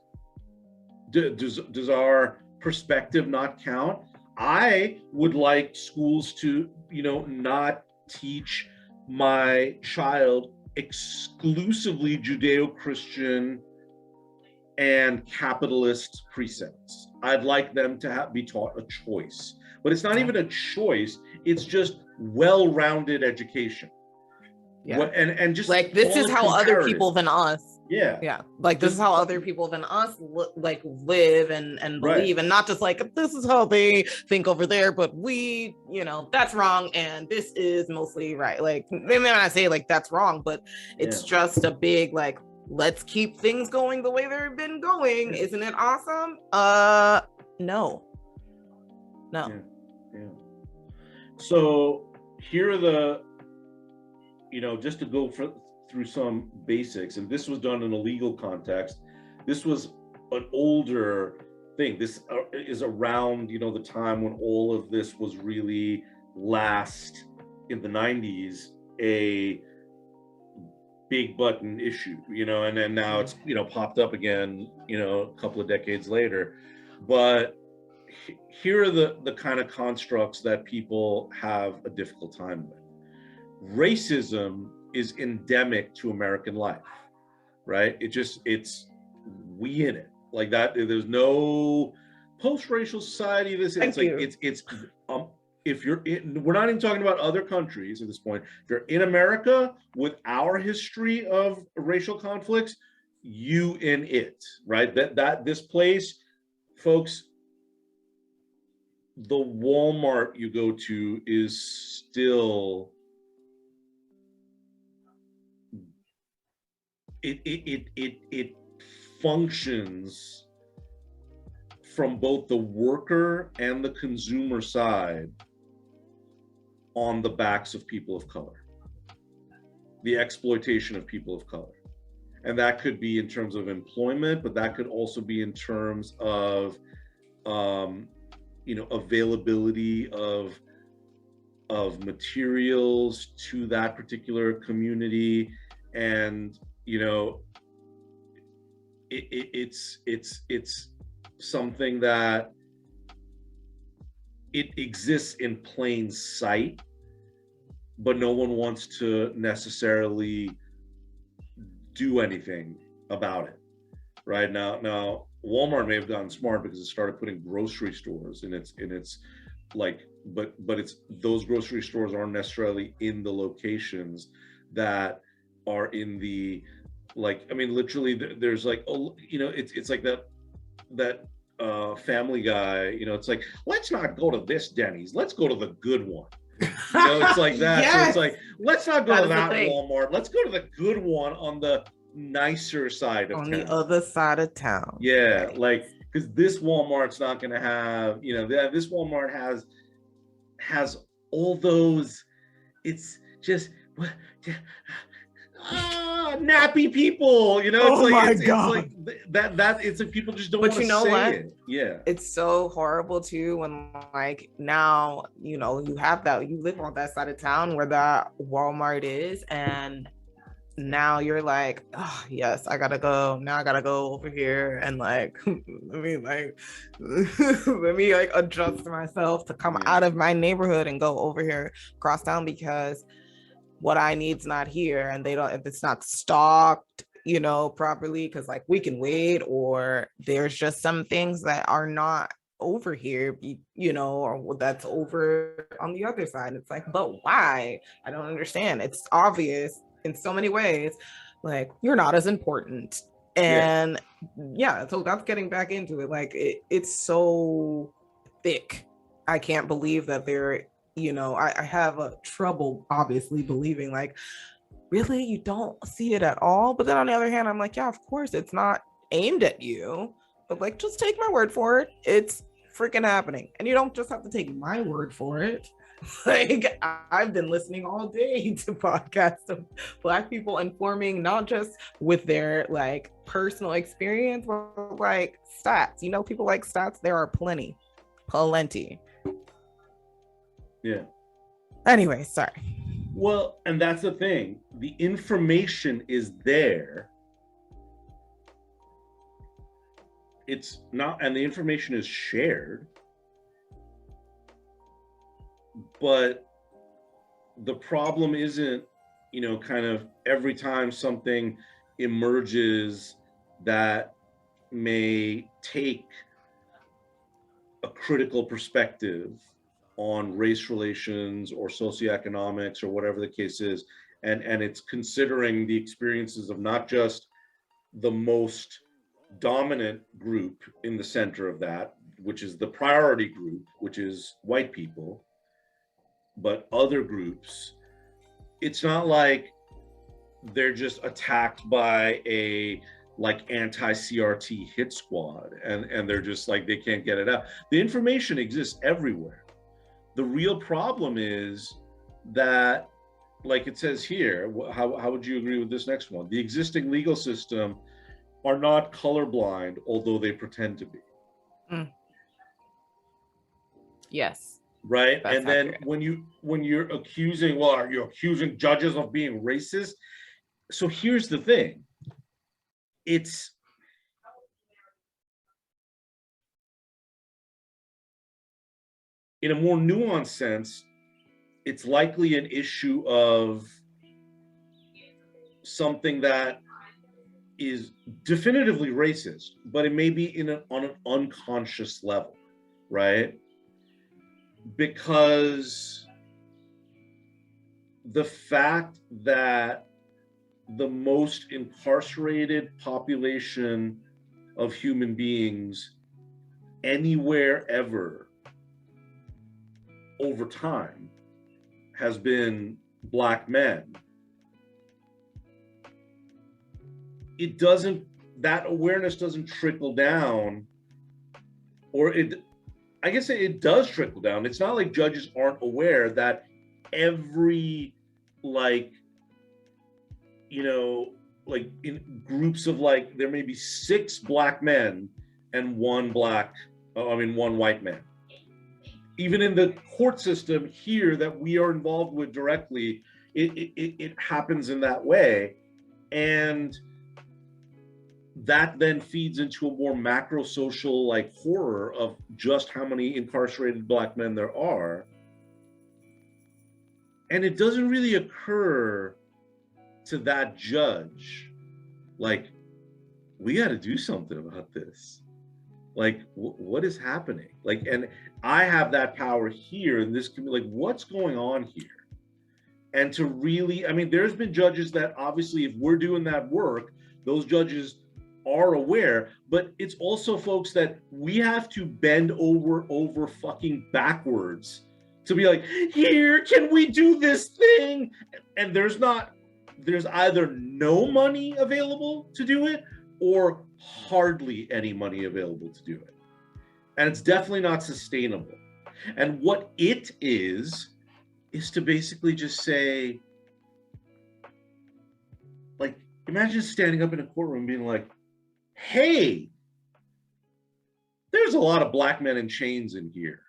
Does our perspective not count? I would like schools to, not teach my child exclusively Judeo-Christian and capitalist precepts. I'd like them to be taught a choice. But it's not even a choice, it's just well-rounded education. Yeah. And just like, this is how other people than us Yeah, like this is how other people than us like live and believe, and not just like this is how they think over there, but we, that's wrong and this is mostly right. Like they may not say like that's wrong, but it's just a big like, let's keep things going the way they've been going. Isn't it awesome? No. Yeah. So here are the, just to go through some basics, and this was done in a legal context. This was an older thing. This is around, the time when all of this was really last in the 90s, a big button issue, and then now it's, popped up again, a couple of decades later. But here are the kind of constructs that people have a difficult time with. Racism is endemic to American life, right? It's we in it like that. There's no post-racial society. If you're in, we're not even talking about other countries at this point. If you're in America with our history of racial conflicts, you in it, right? That this place, folks, the Walmart you go to is still it functions from both the worker and the consumer side on the backs of people of color, the exploitation of people of color. And that could be in terms of employment, but that could also be in terms of availability of materials to that particular community. And it's something that it exists in plain sight, but no one wants to necessarily do anything about it. Right now, Walmart may have gotten smart because it started putting grocery stores in its like, but it's those grocery stores aren't necessarily in the locations that are in the, like, I mean, literally there's like, it's like that Family Guy, it's like, let's not go to this Denny's, let's go to the good one. It's like that. Yes. So it's like, let's not go to that Walmart, let's go to the good one on the nicer side of town, on the other side of town. Yeah, right. Like, because this Walmart's not going to have, this Walmart has all those, it's just nappy people, it's like it's like people just don't want to say it. Yeah, it's so horrible too when like now you have that, you live on that side of town where that Walmart is, and now you're like, oh yes, I gotta go over here and like let me like adjust myself to come out of my neighborhood and go over here across town because what I need's not here, and it's not stocked properly, because like we can wait, or there's just some things that are not over here, or that's over on the other side. It's like, but why? I don't understand. It's obvious in so many ways, like you're not as important. And so that's getting back into it. Like it's so thick. I can't believe that they're, I have a trouble obviously believing like, really, you don't see it at all? But then on the other hand, I'm like, yeah, of course it's not aimed at you, but like, just take my word for it. It's freaking happening. And you don't just have to take my word for it. Like, I've been listening all day to podcasts of Black people informing, not just with their like personal experience, but like stats. People like stats. There are plenty. Yeah. Anyway, sorry. Well, and that's the thing. The information is there. It's not, and the information is shared. But the problem isn't, kind of every time something emerges that may take a critical perspective on race relations or socioeconomics or whatever the case is, and it's considering the experiences of not just the most dominant group in the center of that, which is the priority group, which is white people, but other groups, it's not like they're just attacked by a like anti-CRT hit squad and they're just like they can't get it out. The information exists everywhere. The real problem is that, like it says here, how would you agree with this next one? The existing legal system are not colorblind, although they pretend to be. Yes. Right. That's and then accurate. when you're accusing, well, are you accusing judges of being racist? So here's the thing. It's in a more nuanced sense, it's likely an issue of something that is definitively racist, but it may be on an unconscious level, right? Because the fact that the most incarcerated population of human beings anywhere ever over time has been Black men, that awareness doesn't trickle down, or I guess it does trickle down. It's not like judges aren't aware that every, like, you know, like in groups of like, there may be 6 Black men and one white man. Even in the court system here that we are involved with directly, it happens in that way. And that then feeds into a more macro social like horror of just how many incarcerated Black men there are. And it doesn't really occur to that judge, like, we got to do something about this. Like, what is happening? Like, and I have that power here in this community. Like, what's going on here? And to really, I mean, there's been judges that obviously, if we're doing that work, those judges are aware, but it's also folks that we have to bend over fucking backwards to be like, here, can we do this thing? And there's either no money available to do it or hardly any money available to do it. And it's definitely not sustainable. And what it is to basically just say, like, imagine standing up in a courtroom being like, hey, there's a lot of Black men in chains in here.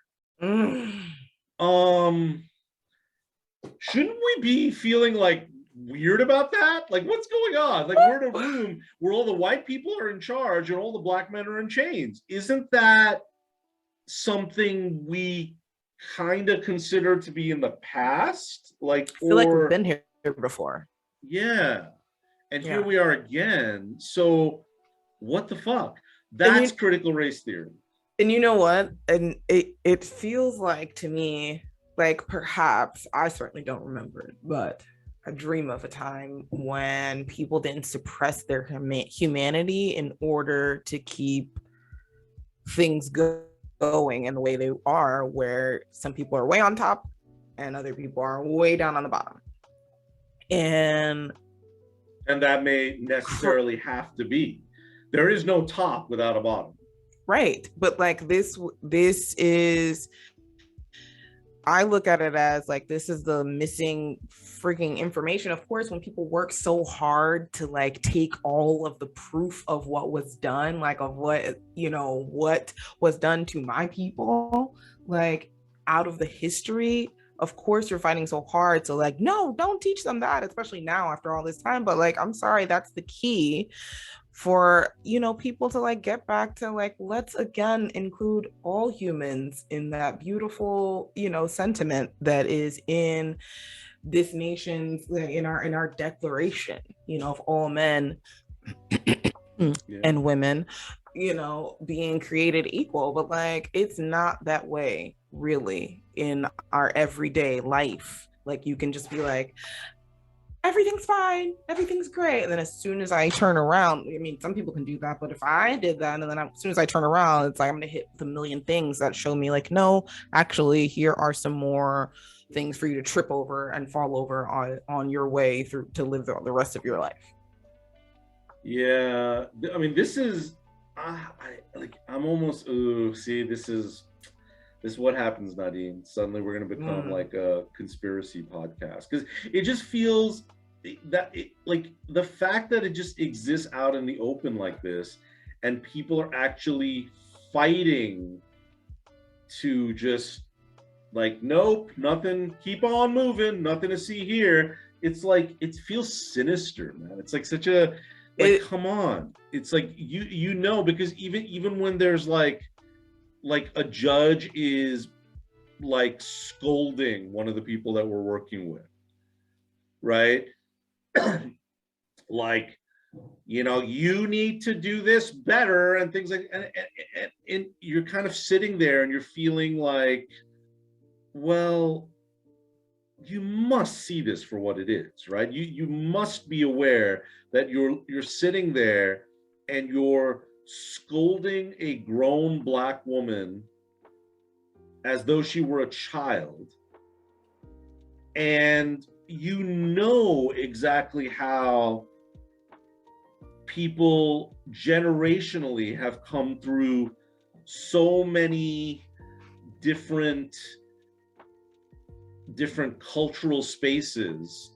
Shouldn't we be feeling like weird about that? Like, what's going on? Like, we're in a room where all the white people are in charge and all the Black men are in chains. Isn't that something we kind of consider to be in the past? Like, I feel like we've been here before. Yeah. And here we are again. So what the fuck? That's critical race theory. And you know what? And it feels like to me, like perhaps, I certainly don't remember it, but I dream of a time when people didn't suppress their humanity in order to keep things going in the way they are, where some people are way on top and other people are way down on the bottom. And that may necessarily have to be. There is no top without a bottom. Right. But like this is, I look at it as like, this is the missing freaking information. Of course, when people work so hard to like take all of the proof of what was done, like of what, you know, what was done to my people, like out of the history, of course you're fighting so hard. So like, no, don't teach them that, especially now after all this time. But like, I'm sorry, that's the key for, you know, people to like get back to like, let's again include all humans in that beautiful, you know, sentiment that is in this nation's, in our declaration, you know, of all men and women, you know, being created equal. But like, it's not that way really in our everyday life. Like, you can just be like, everything's fine, everything's great. And then as soon as I turn around, I mean, some people can do that, but if I did that, and then as soon as I turn around, it's like I'm gonna hit with a million things that show me like, no, actually, here are some more things for you to trip over and fall over on your way through to live the rest of your life. Yeah, I mean, this is, I'm almost, see, this is what happens, Nadine. Suddenly we're going to become like a conspiracy podcast, because it just feels that like the fact that it just exists out in the open like this, and people are actually fighting to just like, nope, nothing, keep on moving, nothing to see here. It's like, it feels sinister, man. It's like such a, like, come on. It's like, you know, because even when there's like a judge is like scolding one of the people that we're working with, right? Like, you know, you need to do this better and things like, and you're kind of sitting there and you're feeling like, well, you must see this for what it is, right? You must be aware that you're sitting there and you're scolding a grown Black woman as though she were a child, and you know exactly how people generationally have come through so many different cultural spaces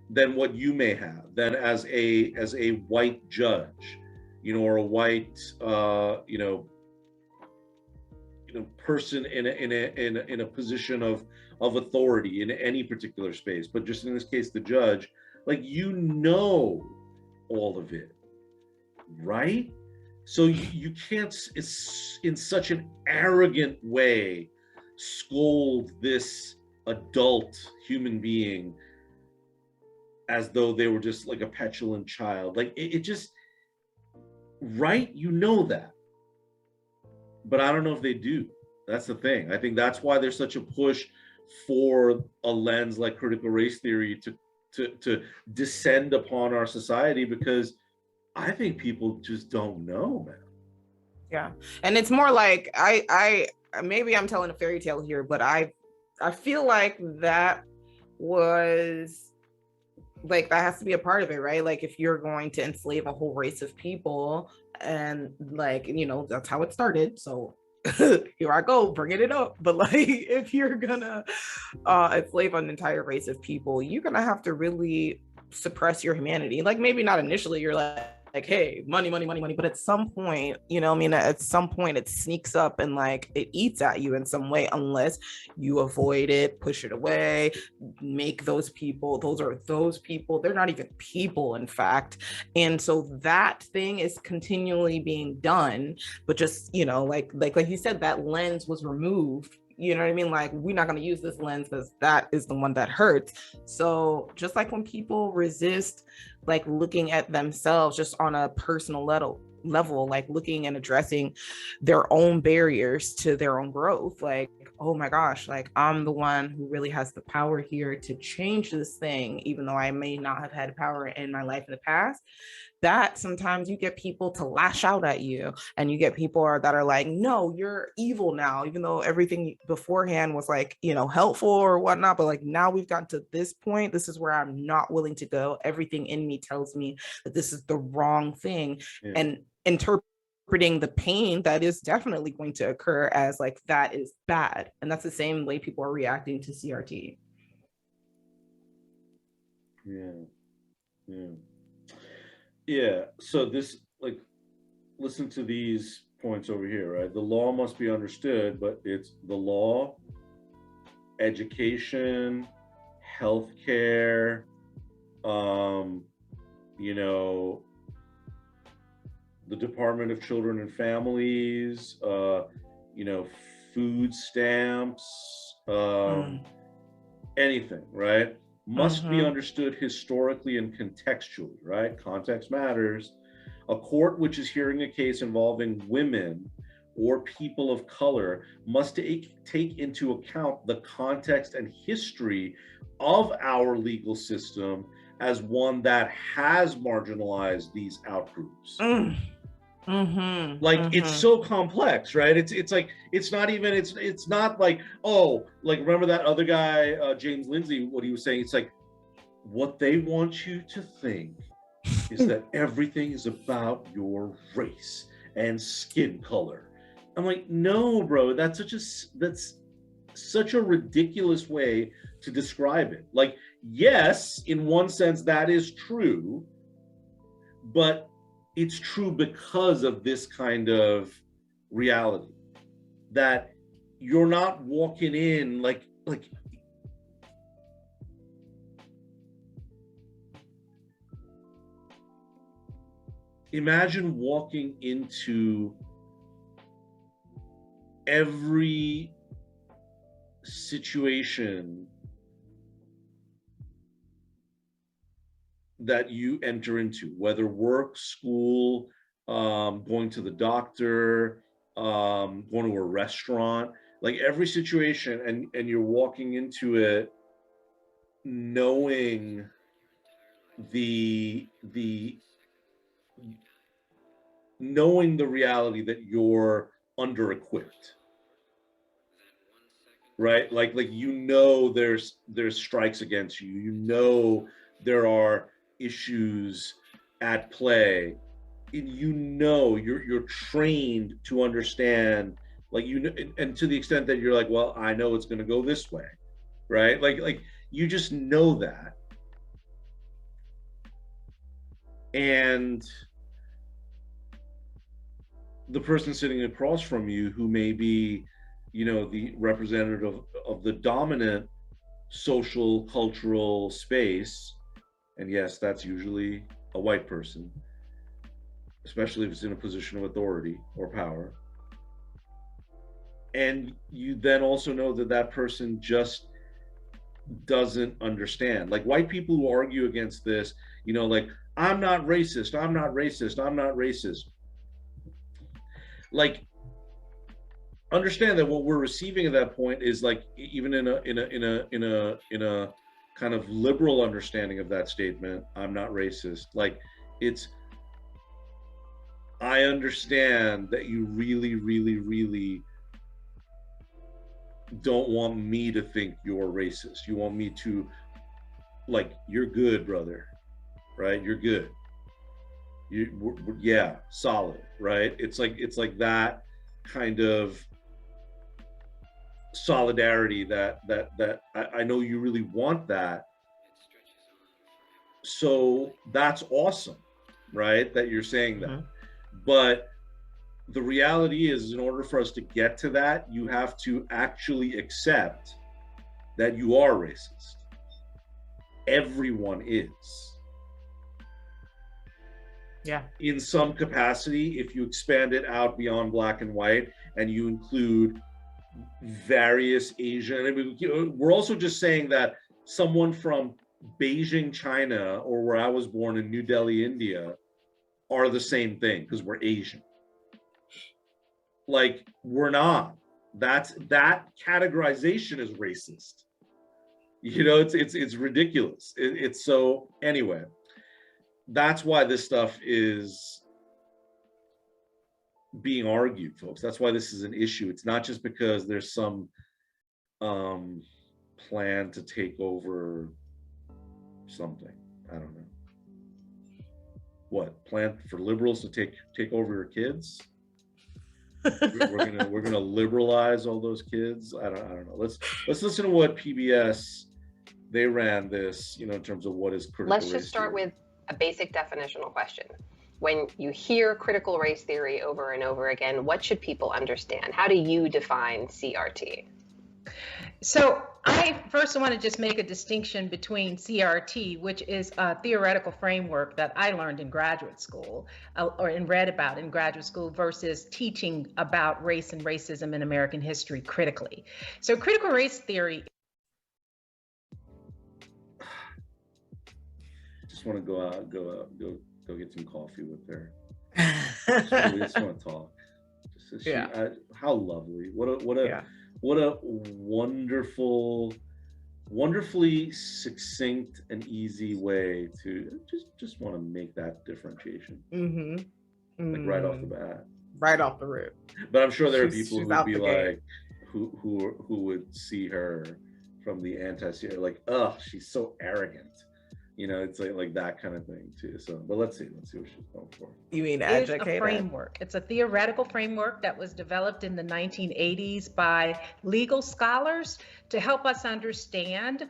than what you may have, than as a white judge, you know, or a white you know, person in a position of authority in any particular space, but just in this case the judge, like, you know, all of it, right? So you can't in such an arrogant way scold this adult human being as though they were just like a petulant child. Like, it just, right? You know that. But I don't know if they do. That's the thing. I think that's why there's such a push for a lens like critical race theory to descend upon our society, because I think people just don't know, man. Yeah. And it's more like, I maybe I'm telling a fairy tale here, but I feel like that was like, that has to be a part of it, right? Like, if you're going to enslave a whole race of people, and like, you know, that's how it started, so here I go bringing it up, but like, if you're gonna enslave an entire race of people, you're gonna have to really suppress your humanity. Like, maybe not initially, you're like, hey, money, but at some point, you know, I mean, at some point it sneaks up and like it eats at you in some way, unless you avoid it, push it away, make those people, they're not even people, in fact. And so that thing is continually being done, but just, you know, like you said, that lens was removed. You know what I mean? Like, we're not going to use this lens because that is the one that hurts. So just like when people resist, like, looking at themselves just on a personal level, like looking and addressing their own barriers to their own growth, like, oh my gosh, like, I'm the one who really has the power here to change this thing, even though I may not have had power in my life in the past. That sometimes you get people to lash out at you, and you get people that are like, no, you're evil now, even though everything beforehand was like, you know, helpful or whatnot. But like, now we've gotten to this point, this is where I'm not willing to go. Everything in me tells me that this is the wrong thing. Yeah. And interpreting the pain that is definitely going to occur as like, that is bad. And that's the same way people are reacting to CRT. Yeah, so this, like, listen to these points over here, right? The law must be understood, but it's the law, education, healthcare, you know, the Department of Children and Families, you know, food stamps, anything, right? Must be understood historically and contextually, right? Context matters. A court which is hearing a case involving women or people of color must take into account the context and history of our legal system as one that has marginalized these outgroups. Like it's so complex, right? It's like it's not like, oh, like remember that other guy, James Lindsay, what he was saying? It's like what they want you to think is that everything is about your race and skin color. I'm like, no, bro, that's such a ridiculous way to describe it. Like, yes, in one sense that is true, but it's true because of this kind of reality, that you're not walking in like imagine walking into every situation that you enter into, whether work, school, going to the doctor, going to a restaurant, like every situation, and you're walking into it knowing the knowing the reality that you're under equipped, right? Like there's strikes against you, there are issues at play, and you're trained to understand, like and to the extent that you're like, well, I know it's going to go this way, right? Like you just know that. And the person sitting across from you, who may be, the representative of the dominant social cultural space, and yes, that's usually a white person, especially if it's in a position of authority or power, and you then also know that that person just doesn't understand. Like white people who argue against this, like, I'm not racist, like, understand that what we're receiving at that point is like, even in a kind of liberal understanding of that statement, I'm not racist, like, it's, I understand that you really, really, really don't want me to think you're racist. You want me to, like, you're good, brother, right? You're good. Yeah, solid, right? It's like that kind of solidarity that I know you really want that. So that's awesome, right? That you're saying that. But the reality is, in order for us to get to that, you have to actually accept that you are racist. Everyone is. Yeah. In some capacity, if you expand it out beyond black and white and you include various Asian, I mean, we're also just saying that someone from Beijing, China, or where I was born in New Delhi, India, are the same thing, because we're Asian. Like, we're not. That categorization is racist. It's ridiculous. It's so, anyway, that's why this stuff is being argued, folks. That's why this is an issue. It's not just because there's some plan to take over something. I don't know. What plan for liberals to take over your kids? we're gonna liberalize all those kids. I don't know. Let's listen to what PBS, they ran this, in terms of what is critical. Let's just start with a basic definitional question. When you hear critical race theory over and over again, what should people understand? How do you define CRT? So I first want to just make a distinction between CRT, which is a theoretical framework that I learned in graduate school and read about in graduate school, versus teaching about race and racism in American history critically. So critical race theory. Just want to go get some coffee with her. We just want to talk. How lovely! What a wonderful wonderfully succinct and easy way to just want to make that differentiation, like right off the bat, right off the rip. But I'm sure there are people she's who would out be the like, gate. who would see her from the anti-Sierra, like, ugh, she's so arrogant. You know, it's like that kind of thing too. So, but let's see what she's going for. You mean Is a educated? framework. It's a theoretical framework that was developed in the 1980s by legal scholars to help us understand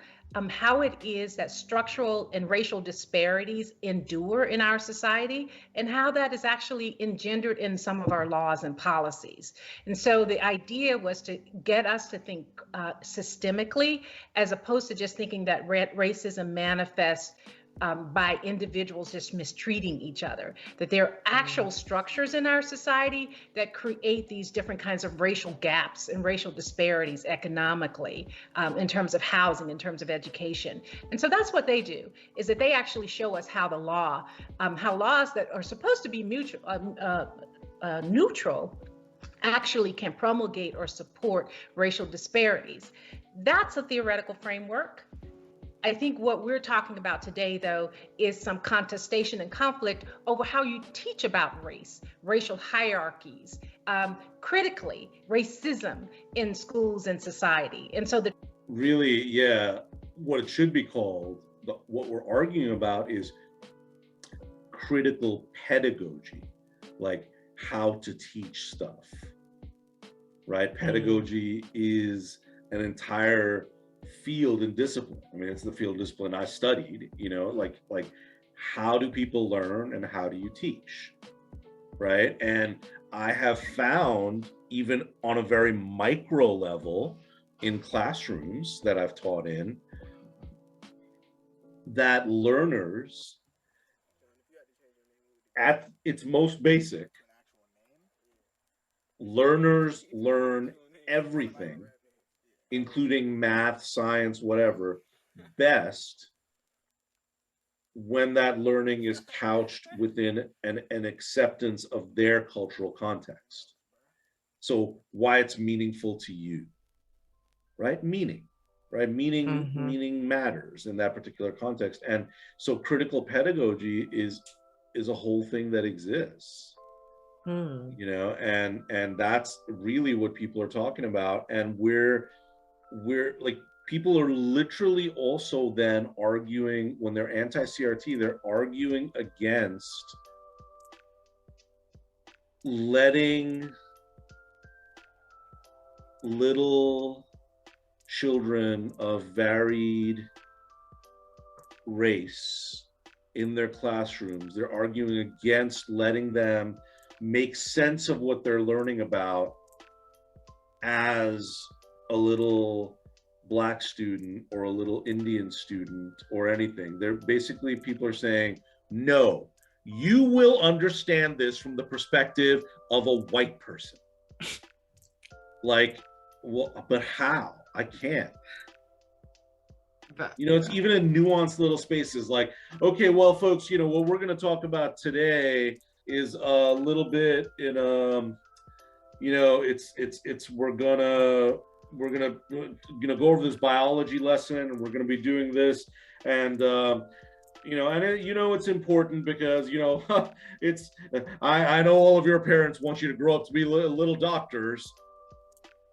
how it is that structural and racial disparities endure in our society, and how that is actually engendered in some of our laws and policies. And so the idea was to get us to think systemically, as opposed to just thinking that racism manifests by individuals just mistreating each other, that there are actual structures in our society that create these different kinds of racial gaps and racial disparities economically, in terms of housing, in terms of education. And so that's what they do, is that they actually show us how the law, how laws that are supposed to be neutral actually can promulgate or support racial disparities. That's a theoretical framework. I think what we're talking about today, though, is some contestation and conflict over how you teach about race, racial hierarchies, critically, racism in schools and society. And so really, yeah, what it should be called, what we're arguing about is critical pedagogy, like how to teach stuff, right? Pedagogy is an entire field and discipline. I mean, it's the field discipline I studied, you know, like how do people learn and how do you teach, right? And I have found, even on a very micro level in classrooms that I've taught in, that learners, at its most basic, learners learn everything, including math, science, whatever, best when that learning is couched within an acceptance of their cultural context. So why it's meaningful to you, right? Meaning, right? Meaning matters in that particular context. And so critical pedagogy is a whole thing that exists. You know, and that's really what people are talking about. And we're like, people are literally also then arguing, when they're anti-CRT, they're arguing against letting little children of varied race in their classrooms. They're arguing against letting them make sense of what they're learning about as a little Black student or a little Indian student or anything. They're basically, people are saying, no, you will understand this from the perspective of a white person. Like, well, but how? I can't. You know, it's even in nuanced little spaces, like, okay, well, folks, you know, what we're going to talk about today is a little bit in you know, we're gonna go over this biology lesson, and we're gonna be doing this, and you know, and you know, it's important because, you know, it's I know all of your parents want you to grow up to be little doctors.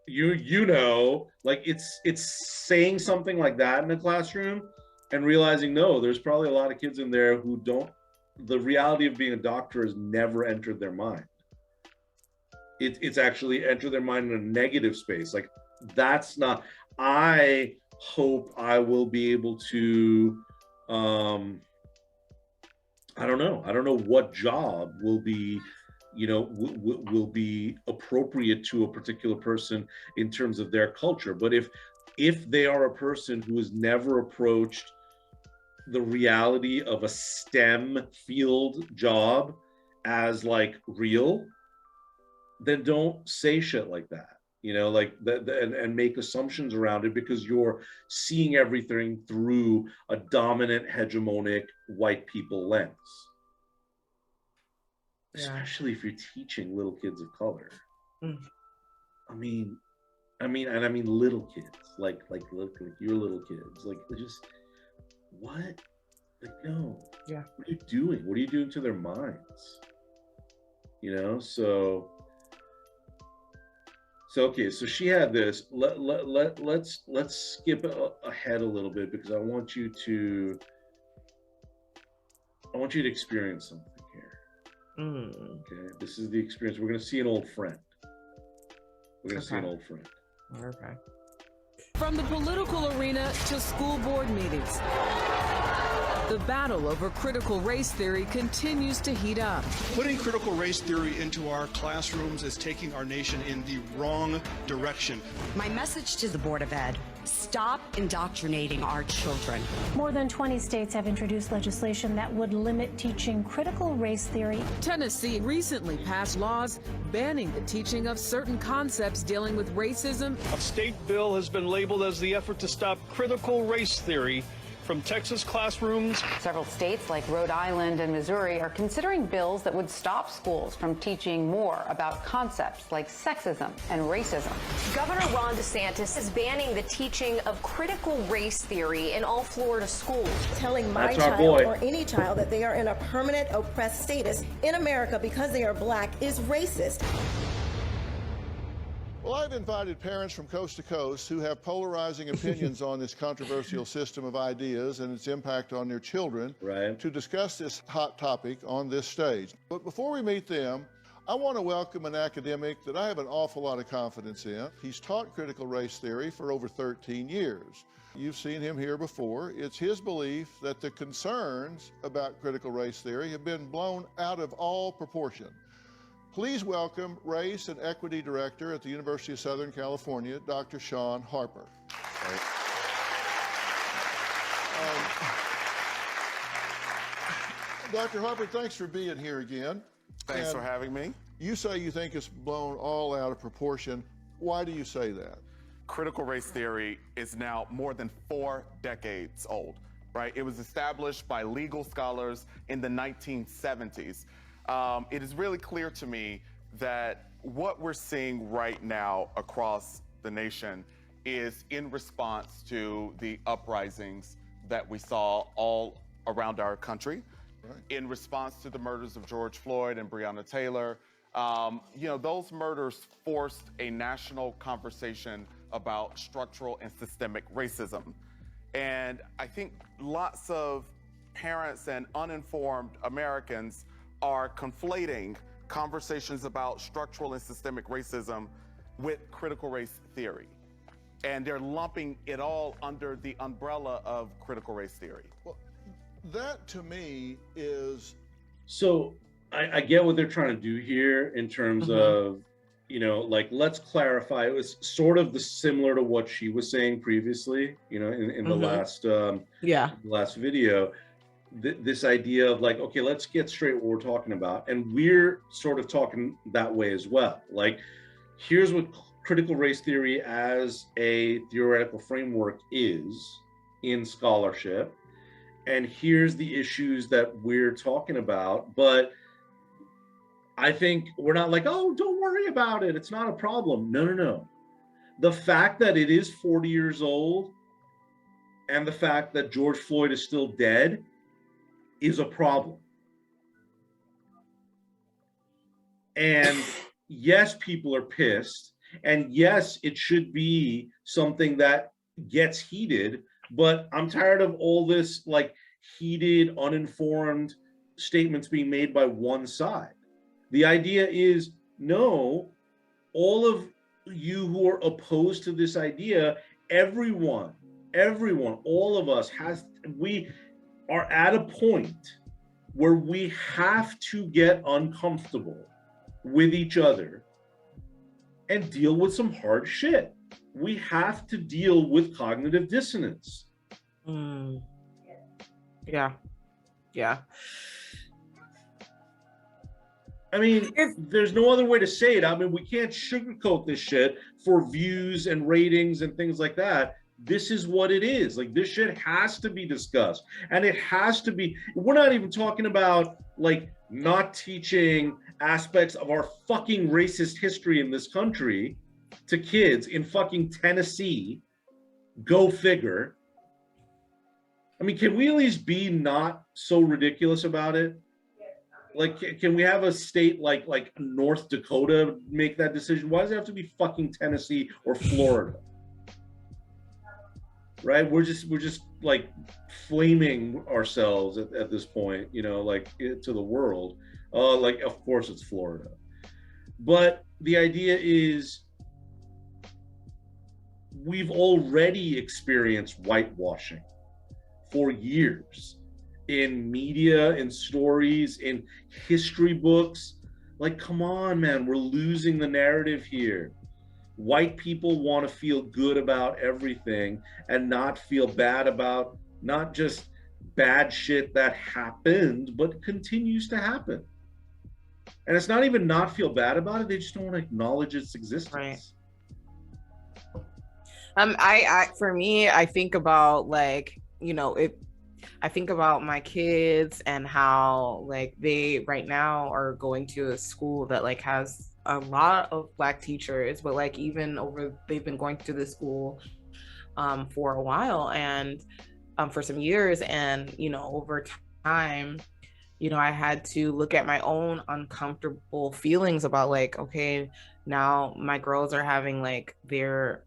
You know, like, it's saying something like that in the classroom and realizing, no, there's probably a lot of kids in there who don't, the reality of being a doctor has never entered their mind. It's actually entered their mind in a negative space. Like, that's not, I hope I will be able to, I don't know what job will be, you know, will be appropriate to a particular person in terms of their culture. But if they are a person who has never approached the reality of a STEM field job as like real, then don't say shit like that, you know, like that, and make assumptions around it, because you're seeing everything through a dominant, hegemonic white people lens. Especially if you're teaching little kids of color. I mean, I mean, and I mean little kids, like your little kids, like they just what? Like no. Yeah. What are you doing? What are you doing to their minds? You know, so okay, so she had this. Let's skip ahead a little bit because I want you to experience something here. Okay, this is the experience. We're gonna see an old friend. We're gonna see an old friend. Okay. From the political arena to school board meetings, the battle over critical race theory continues to heat up. Putting critical race theory into our classrooms is taking our nation in the wrong direction. My message to the Board of Ed: stop indoctrinating our children. More than 20 states have introduced legislation that would limit teaching critical race theory. Tennessee recently passed laws banning the teaching of certain concepts dealing with racism. A state bill has been labeled as the effort to stop critical race theory from Texas classrooms. Several states like Rhode Island and Missouri are considering bills that would stop schools from teaching more about concepts like sexism and racism. Governor Ron DeSantis is banning the teaching of critical race theory in all Florida schools. Telling my child or any child that they are in a permanent oppressed status in America because they are black is racist. Well, I've invited parents from coast to coast who have polarizing opinions on this controversial system of ideas and its impact on their children to discuss this hot topic on this stage. But before we meet them, I want to welcome an academic that I have an awful lot of confidence in. He's taught critical race theory for over 13 years. You've seen him here before. It's his belief that the concerns about critical race theory have been blown out of all proportion. Please welcome Race and Equity Director at the University of Southern California, Dr. Sean Harper. Dr. Harper, thanks for being here again. Thanks for having me. You say you think it's blown all out of proportion. Why do you say that? Critical race theory is now more than 4 decades old, right? It was established by legal scholars in the 1970s. It is really clear to me that what we're seeing right now across the nation is in response to the uprisings that we saw all around our country, in response to the murders of George Floyd and Breonna Taylor. You know, those murders forced a national conversation about structural and systemic racism. And I think lots of parents and uninformed Americans are conflating conversations about structural and systemic racism with critical race theory. And they're lumping it all under the umbrella of critical race theory. Well, that to me is... So I get what they're trying to do here in terms of, you know, like, let's clarify. It was sort of similar to what she was saying previously, you know, in the last video. This idea of like, okay, let's get straight what we're talking about. And we're sort of talking that way as well. Like, here's what critical race theory as a theoretical framework is in scholarship. And here's the issues that we're talking about. But I think we're not like, oh, don't worry about it, it's not a problem. No. The fact that it is 40 years old and the fact that George Floyd is still dead is a problem. And yes, people are pissed. And yes, it should be something that gets heated, but I'm tired of all this like heated, uninformed statements being made by one side. The idea is, no, all of you who are opposed to this idea, everyone, all of us we are at a point where we have to get uncomfortable with each other and deal with some hard shit. We have to deal with cognitive dissonance. Yeah. I mean, there's no other way to say it. I mean, we can't sugarcoat this shit for views and ratings and things like that. This is what it is. Like, this shit has to be discussed. And it has to be, we're not even talking about like not teaching aspects of our fucking racist history in this country. to kids in fucking Tennessee. Go figure. I mean, can we at least be not so ridiculous about it? Like, can we have a state like North Dakota make that decision? Why does it have to be fucking Tennessee or Florida? Right? We're just like flaming ourselves at this point, you know, like to the world. Like, of course it's Florida. But the idea is we've already experienced whitewashing for years in media, in stories, in history books. Like, come on, man, we're losing the narrative here. White people want to feel good about everything and not feel bad about not just bad shit that happened, but continues to happen. And it's not even not feel bad about it, they just don't want to acknowledge its existence. Right. I for me, I think about like, you know, I think about my kids and how like they right now are going to a school that like has a lot of Black teachers, but like even they've been going to this school for a while and for some years, and you know, over time, you know, I had to look at my own uncomfortable feelings about like, okay, now my girls are having like their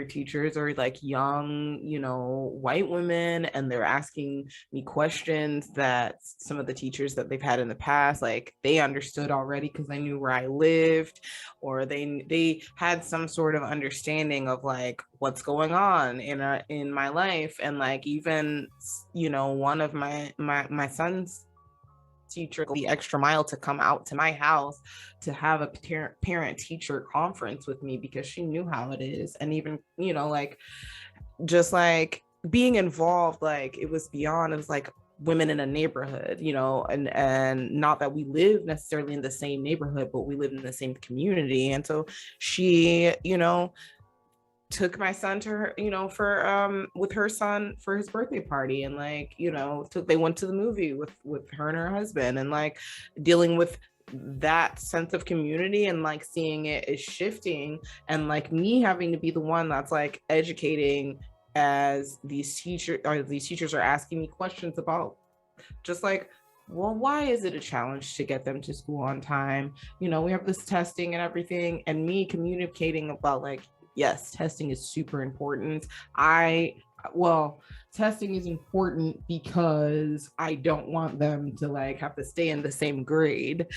teachers are like young, you know, white women, and they're asking me questions that some of the teachers that they've had in the past, like they understood already because they knew where I lived, or they had some sort of understanding of like what's going on in my life. And like even, you know, one of my son's teacher go the extra mile to come out to my house to have a parent teacher conference with me because she knew how it is. And even, you know, like just like being involved, like it was like women in a neighborhood, you know, and not that we live necessarily in the same neighborhood, but we live in the same community. And so she, you know, took my son to her, you know, for with her son for his birthday party, and like, you know, they went to the movie with her and her husband, and like dealing with that sense of community and like seeing it is shifting, and like me having to be the one that's like educating as these teachers are asking me questions about just like, well, why is it a challenge to get them to school on time? You know, we have this testing and everything, and me communicating about like, yes, testing is super important. Testing is important because I don't want them to like have to stay in the same grade,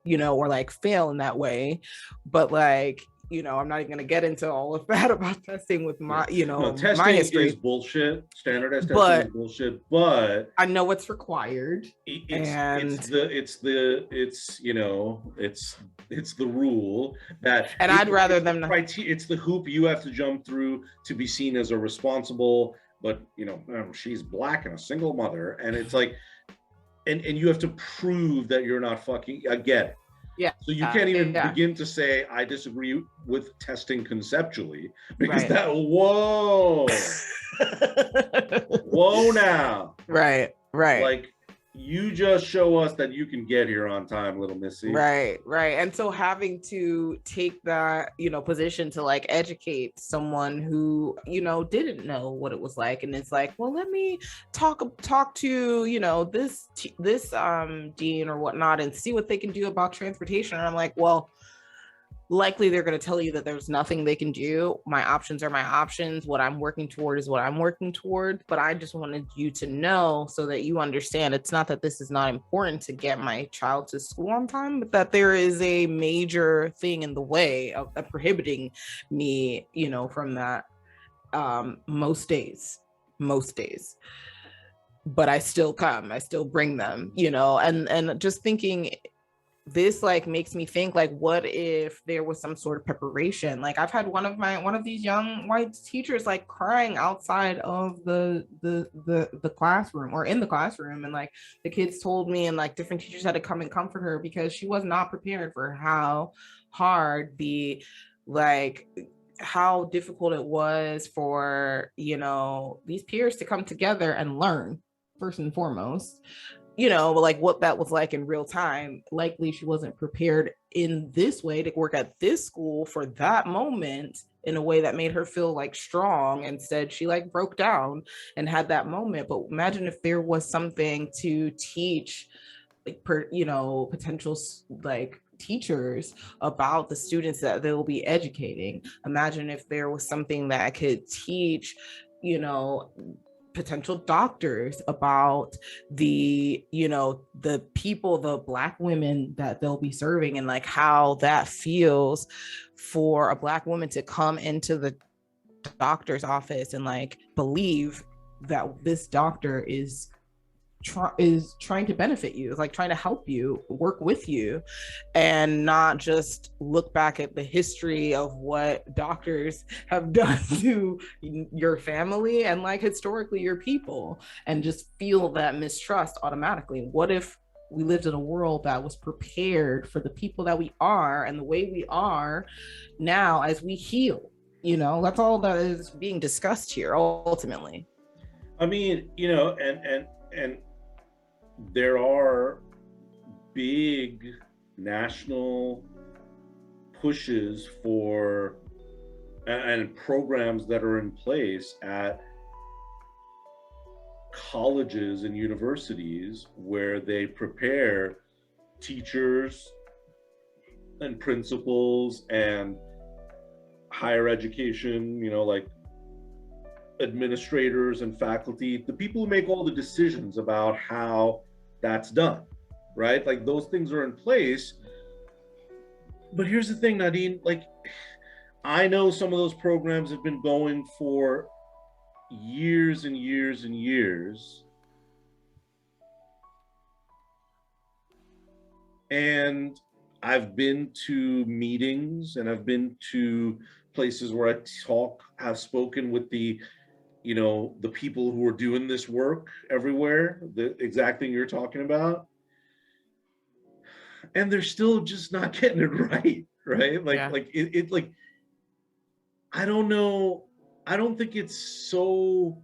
you know, or like fail in that way. But like, you know, I'm not even gonna get into all of that about testing with my, you know, testing my history is bullshit. Standardized testing is bullshit, but I know what's required. It's you know, it's the rule that, and I'd rather them not. It's the hoop you have to jump through to be seen as a responsible, but you know, she's Black and a single mother, and it's like, and you have to prove that you're not fucking. I get it. Yeah. So you can't even begin to say I disagree with testing conceptually, because that whoa now. Right. Like, you just show us that you can get here on time, little missy. Right. And so having to take that, you know, position to like educate someone who, you know, didn't know what it was like, and it's like, well, let me talk to, you know, this dean or whatnot and see what they can do about transportation. And I'm like, well, likely they're going to tell you that there's nothing they can do. My options are my options. What I'm working toward is what I'm working toward. But I just wanted you to know so that you understand it's not that this is not important to get my child to school on time, but that there is a major thing in the way of prohibiting me, you know, from that most days. But I still come, I still bring them, you know, and just thinking, this like makes me think like, what if there was some sort of preparation? Like I've had one of these young white teachers like crying outside of the classroom or in the classroom, and like the kids told me, and like different teachers had to come and comfort her because she was not prepared for how hard how difficult it was for, you know, these peers to come together and learn first and foremost, you know, like what that was like in real time. Likely she wasn't prepared in this way, to work at this school for that moment in a way that made her feel like strong. Instead, she like broke down and had that moment. But imagine if there was something to teach like potential like teachers about the students that they will be educating. Imagine if there was something that could teach potential doctors about the people, the Black women that they'll be serving, and like how that feels for a Black woman to come into the doctor's office and like believe that this doctor is trying to benefit you, like trying to help you, work with you, and not just look back at the history of what doctors have done to your family and like historically your people, and just feel that mistrust automatically. What if we lived in a world that was prepared for the people that we are and the way we are now as we heal? That's all that is being discussed here ultimately. I mean, and there are big national pushes for and programs that are in place at colleges and universities where they prepare teachers and principals and higher education, like administrators and faculty, the people who make all the decisions about how that's done, right? Like those things are in place. But here's the thing, Nadine, like I know some of those programs have been going for years and years and years. And I've been to meetings and I've been to places where have spoken with the people who are doing this work everywhere, the exact thing you're talking about. And they're still just not getting it right, right? Like I don't know. I don't think it's so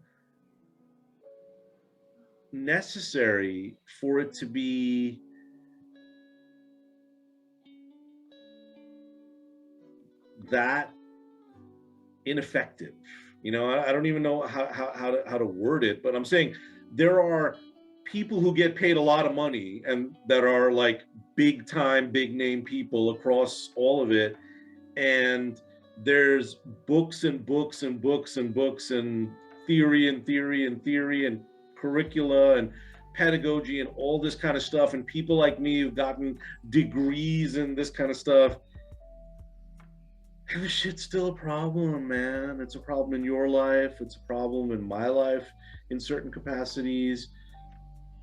necessary for it to be that ineffective. I don't even know how to word it, but I'm saying there are people who get paid a lot of money and that are like big time, big name people across all of it. And there's books and books and books and books and theory and theory and theory and curricula and pedagogy and all this kind of stuff. And people like me who've gotten degrees in this kind of stuff. And this shit's still a problem, man. It's a problem in your life. It's a problem in my life in certain capacities.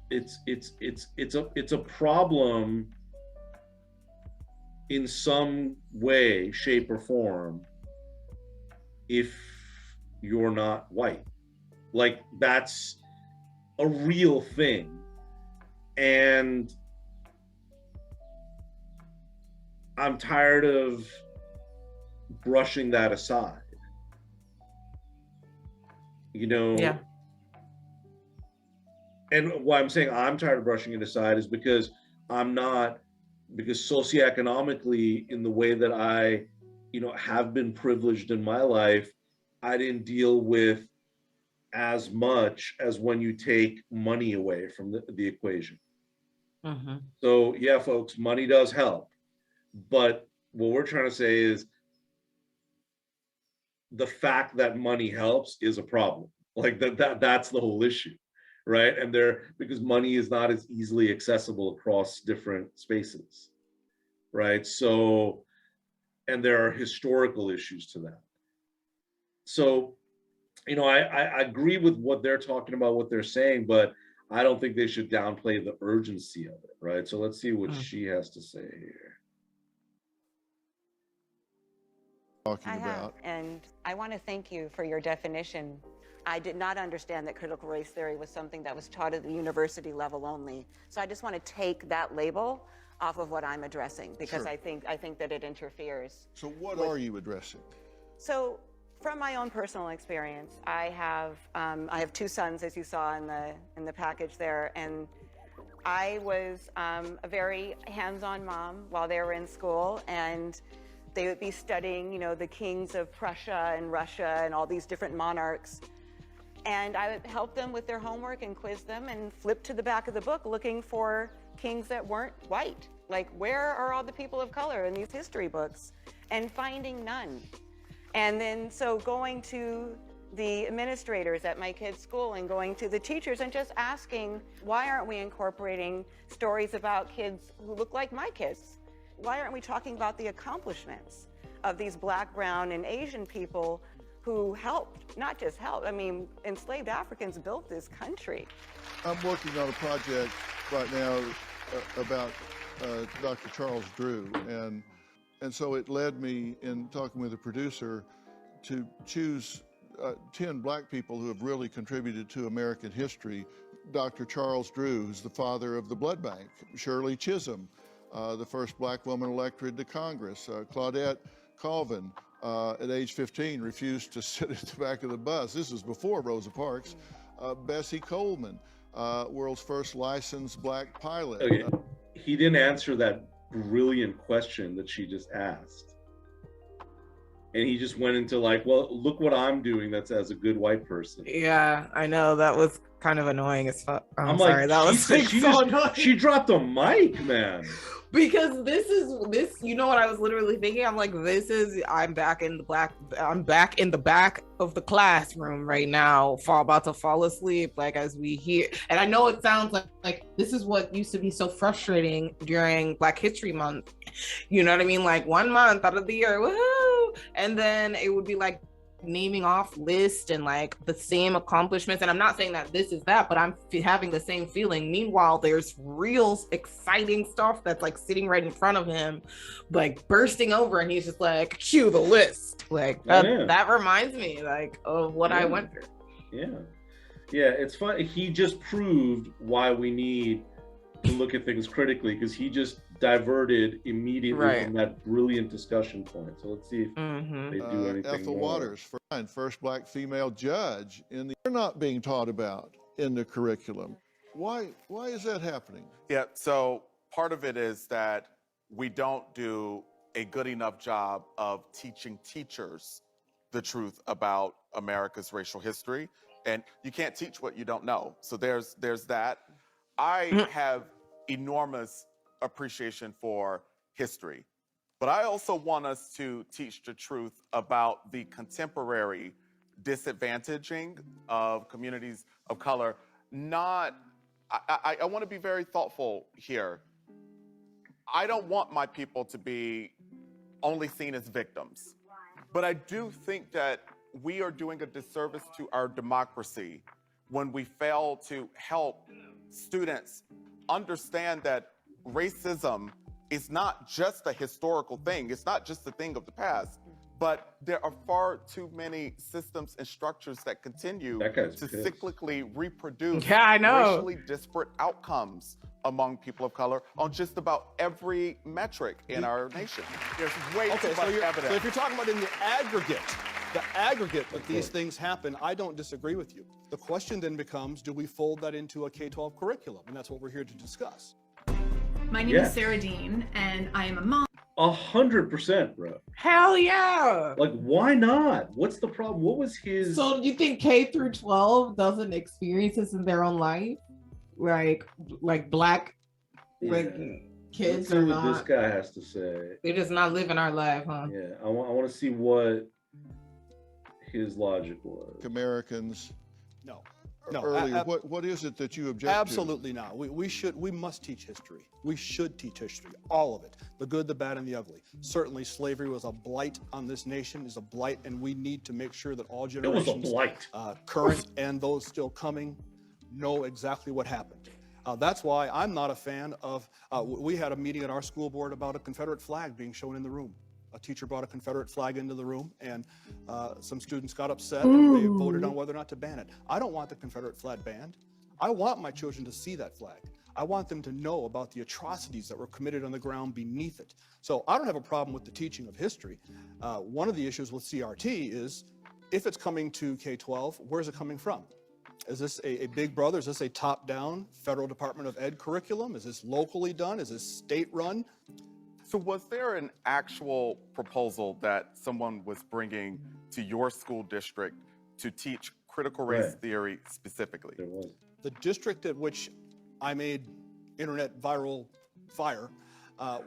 It's a problem in some way, shape, or form if you're not white. Like that's a real thing. And I'm tired of brushing that aside. Yeah. And why I'm saying I'm tired of brushing it aside is because because socioeconomically, in the way that I, have been privileged in my life, I didn't deal with as much as when you take money away from the equation. Mm-hmm. So yeah, folks, money does help. But what we're trying to say is the fact that money helps is a problem. Like that's the whole issue, right? And because money is not as easily accessible across different spaces, right? So, and there are historical issues to that. So, I agree with what they're talking about, what they're saying, but I don't think they should downplay the urgency of it, right? So let's see what she has to say here. And I want to thank you for your definition. I did not understand that critical race theory was something that was taught at the university level only. So I just want to take that label off of what I'm addressing because Sure. I think that it interferes. So what are you addressing? So from my own personal experience, I have two sons, as you saw in the package there, and I was a very hands-on mom while they were in school, and they would be studying, you know, the kings of Prussia and Russia and all these different monarchs. And I would help them with their homework and quiz them and flip to the back of the book looking for kings that weren't white. Like, where are all the people of color in these history books? And finding none. And then so going to the administrators at my kids' school and going to the teachers and just asking, why aren't we incorporating stories about kids who look like my kids? Why aren't we talking about the accomplishments of these Black, brown, and Asian people who helped, not just helped, I mean, enslaved Africans built this country. I'm working on a project right now about Dr. Charles Drew, and so it led me, in talking with the producer, to choose 10 Black people who have really contributed to American history. Dr. Charles Drew, who's the father of the blood bank. Shirley Chisholm, the first Black woman elected to Congress. Claudette Colvin, at age 15, refused to sit at the back of the bus. This was before Rosa Parks. Bessie Coleman, world's first licensed Black pilot. Okay. He didn't answer that brilliant question that she just asked. And he just went into like, well, look what I'm doing that's as a good white person. Yeah, I know. That was kind of annoying as fuck. I'm like, sorry. That was like so annoying. She dropped a mic, man. Because this, you know what I was literally thinking? I'm like, I'm back in the back of the classroom right now, about to fall asleep, like as we hear. And I know it sounds like this is what used to be so frustrating during Black History Month. You know what I mean? Like 1 month out of the year, woohoo! And then it would be like naming off list and like the same accomplishments. And I'm not saying that this is that, but I'm having the same feeling. Meanwhile, there's real exciting stuff that's like sitting right in front of him, like bursting over, and he's just like, cue the list. Like that reminds me like of what I went through. Yeah, it's fun. He just proved why we need to look at things critically, because he just diverted immediately from that brilliant discussion point. So let's see if they do anything Ethel more. Waters, first Black female judge they're not being taught about in the curriculum. Why is that happening? Yeah, so part of it is that we don't do a good enough job of teaching teachers the truth about America's racial history. And you can't teach what you don't know. So there's that. I have enormous appreciation for history, but I also want us to teach the truth about the contemporary disadvantaging of communities of color. I want to be very thoughtful here. I don't want my people to be only seen as victims, but I do think that we are doing a disservice to our democracy when we fail to help students understand that racism is not just a historical thing. It's not just a thing of the past, but there are far too many systems and structures that continue to cyclically reproduce racially disparate outcomes among people of color on just about every metric in our nation. There's way too much evidence. So if you're talking about in the aggregate that these things happen, I don't disagree with you. The question then becomes, do we fold that into a K-12 curriculum? And that's what we're here to discuss. My name is Sarah Dean, and I am a mom. 100%, bro. Hell yeah. Like, why not? What's the problem? What was his... So you think K through 12 doesn't experience this in their own life? Like Black kids are not... This guy has to say. They're just not living our life, huh? Yeah, I want to see what his logic was. Americans. No. Earlier, what is it that you object to? Absolutely not. We must teach history. We should teach history, all of it, the good, the bad, and the ugly. Certainly, slavery was a blight on this nation, is a blight, and we need to make sure that all generations, it was a blight. Current and those still coming, know exactly what happened. That's why I'm not a fan of. We had a meeting at our school board about a Confederate flag being shown in the room. A teacher brought a Confederate flag into the room, and some students got upset, and they voted on whether or not to ban it. I don't want the Confederate flag banned. I want my children to see that flag. I want them to know about the atrocities that were committed on the ground beneath it. So I don't have a problem with the teaching of history. One of the issues with CRT is, if it's coming to K-12, where's it coming from? Is this a Big Brother? Is this a top-down federal Department of Ed curriculum? Is this locally done? Is this state-run? So was there an actual proposal that someone was bringing to your school district to teach critical race theory specifically? There was. The district at which I made internet viral fire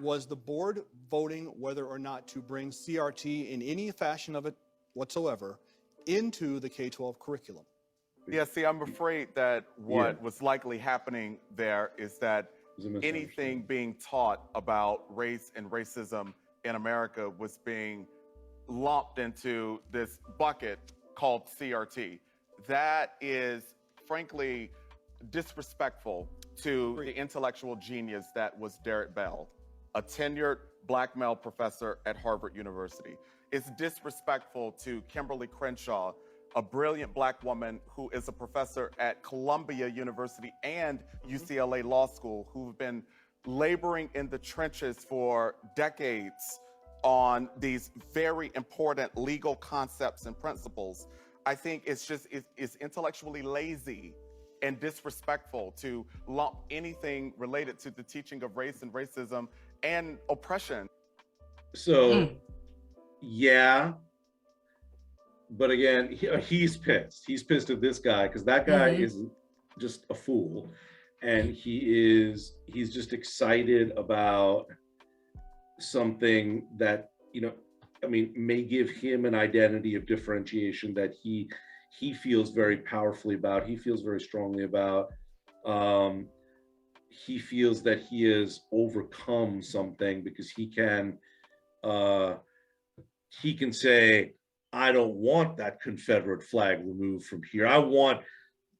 was the board voting whether or not to bring CRT in any fashion of it whatsoever into the K-12 curriculum. Yeah, see, I'm afraid that what was likely happening there is that anything being taught about race and racism in America was being lumped into this bucket called CRT. That is, frankly, disrespectful to the intellectual genius that was Derek Bell, a tenured black male professor at Harvard University. It's disrespectful to Kimberly Crenshaw, a brilliant black woman who is a professor at Columbia University and UCLA Law School, who've been laboring in the trenches for decades on these very important legal concepts and principles. I think it's intellectually lazy and disrespectful to lump anything related to the teaching of race and racism and oppression. So, yeah. But again, he's pissed. He's pissed at this guy because that guy is just a fool. And he's just excited about something that, I mean, may give him an identity of differentiation that he feels very powerfully about. He feels very strongly about. He feels that he has overcome something because he can say, I don't want that Confederate flag removed from here. I want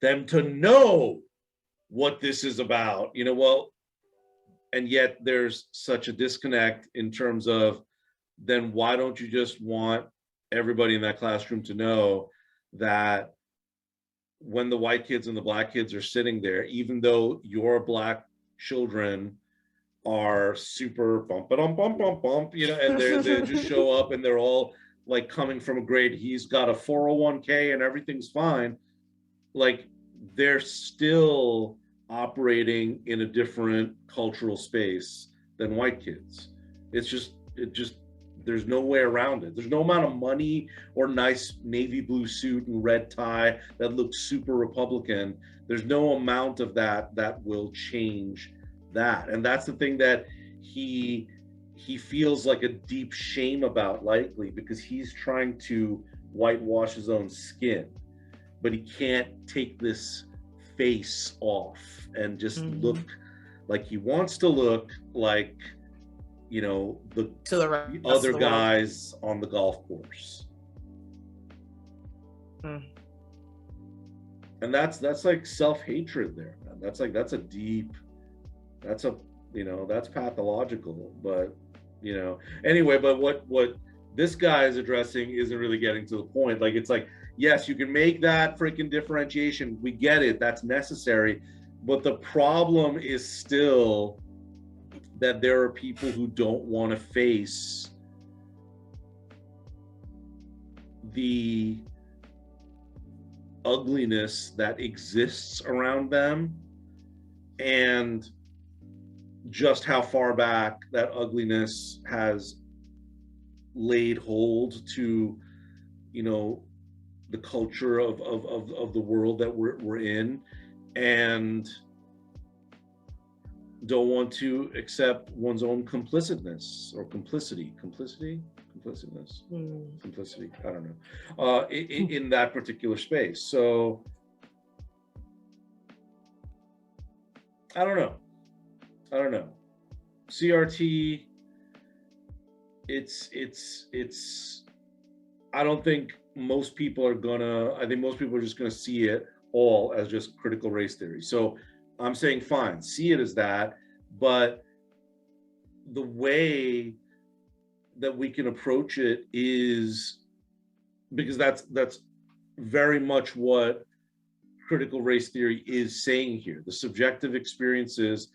them to know what this is about, and yet there's such a disconnect in terms of, then why don't you just want everybody in that classroom to know that when the white kids and the black kids are sitting there, even though your black children are super bump, and they just show up and they're all like coming from a grade, he's got a 401k and everything's fine, like they're still operating in a different cultural space than white kids. There's no way around it. There's no amount of money or nice navy blue suit and red tie that looks super Republican. There's no amount of that will change that. And that's the thing that he feels like a deep shame about, likely because he's trying to whitewash his own skin, but he can't take this face off and just look like he wants to look like, the other guys on the golf course. And that's like self-hatred there, man. That's pathological, but anyway, but what this guy is addressing isn't really getting to the point. Like, it's like, yes, you can make that freaking differentiation. We get it. That's necessary. But the problem is still that there are people who don't want to face the ugliness that exists around them and just how far back that ugliness has laid hold to, the culture of the world that we're in, and don't want to accept one's own complicitness or complicity, I don't know, in that particular space. So I don't know. CRT, it's I don't think most people are gonna, I think most people are just gonna see it all as just critical race theory. So I'm saying, fine, see it as that, but the way that we can approach it is, because that's very much what critical race theory is saying here. The subjective experiences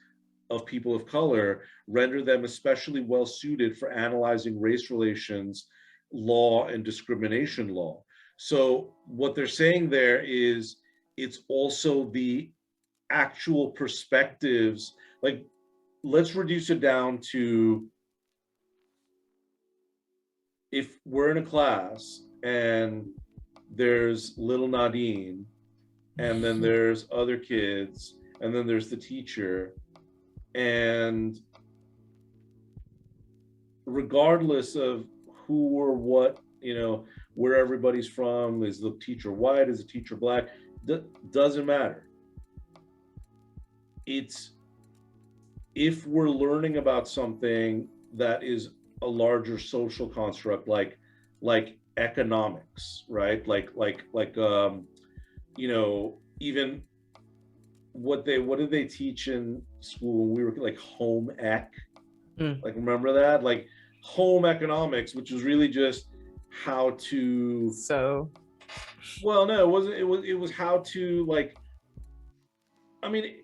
of people of color render them especially well suited for analyzing race relations, law, and discrimination law. So what they're saying there is, it's also the actual perspectives. Like, let's reduce it down to, if we're in a class and there's little Nadine, and then there's other kids, and then there's the teacher, and regardless of who or what, where everybody's from, is the teacher white, is the teacher black, doesn't matter. It's, if we're learning about something that is a larger social construct, like economics, right? Even what did they teach in school when we were like home ec? Like, remember that? Like home economics, which was really just how to well, no, it wasn't. It was how to, like, I mean,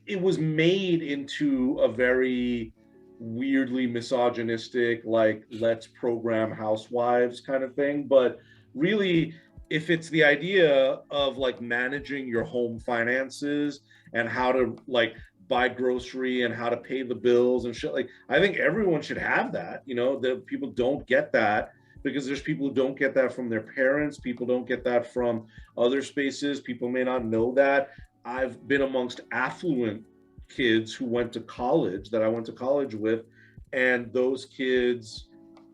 it was made into a very weirdly misogynistic, like, let's program housewives kind of thing. But really, if it's the idea of like managing your home finances and how to like buy grocery and how to pay the bills and shit, like, I think everyone should have that. That people don't get that because there's people who don't get that from their parents. People don't get that from other spaces. People may not know that. I've been amongst affluent kids who went to college, that I went to college with, and those kids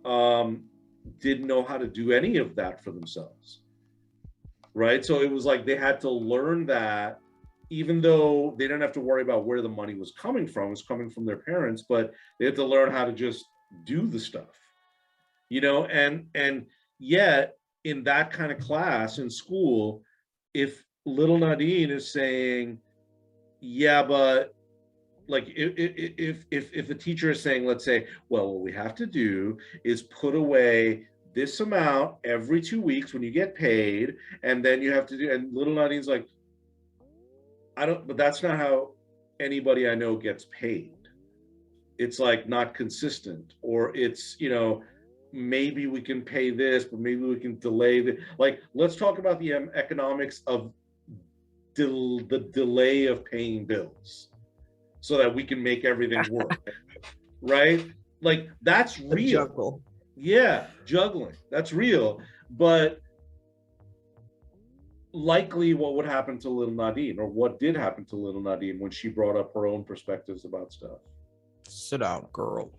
didn't know how to do any of that for themselves, right? So it was like they had to learn that, even though they didn't have to worry about where the money was coming from. It was coming from their parents, but they had to learn how to just do the stuff, and yet in that kind of class in school, if little Nadine is saying, yeah, but like, if the teacher is saying, let's say, well, what we have to do is put away this amount every 2 weeks when you get paid, and then you have to do, and little Nadine's like, but that's not how anybody I know gets paid. It's like not consistent, or it's, maybe we can pay this, but maybe we can delay the, like, let's talk about the economics of the delay of paying bills so that we can make everything work. Right? Like, that's real. Juggle. Yeah, juggling. That's real. But likely what would happen to little Nadine, or what did happen to little Nadine when she brought up her own perspectives about stuff? Sit down, girl.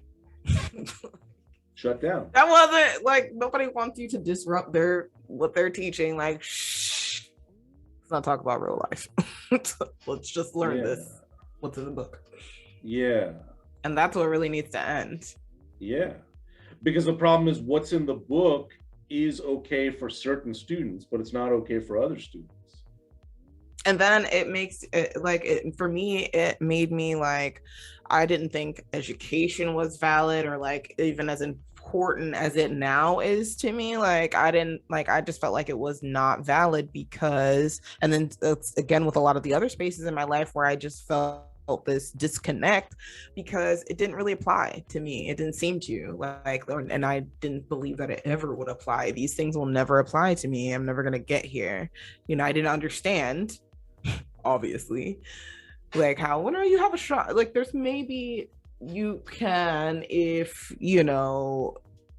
Shut down. That wasn't, like, nobody wants you to disrupt what they're teaching. Like, shh, let's not talk about real life. Let's just learn this. What's in the book? Yeah. And that's what really needs to end. Yeah. Because the problem is, what's in the book is okay for certain students, but it's not okay for other students. And then it makes it, like, for me, it made me like, I didn't think education was valid, or like even as important as it now is to me. Like, I just felt like it was not valid because, and then it's again with a lot of the other spaces in my life where I just felt this disconnect because it didn't really apply to me. It didn't seem to, like, and I didn't believe that it ever would apply. These things will never apply to me. I'm never going to get here. I didn't understand, obviously, like, how, when you have a shot, like, there's maybe you can, if,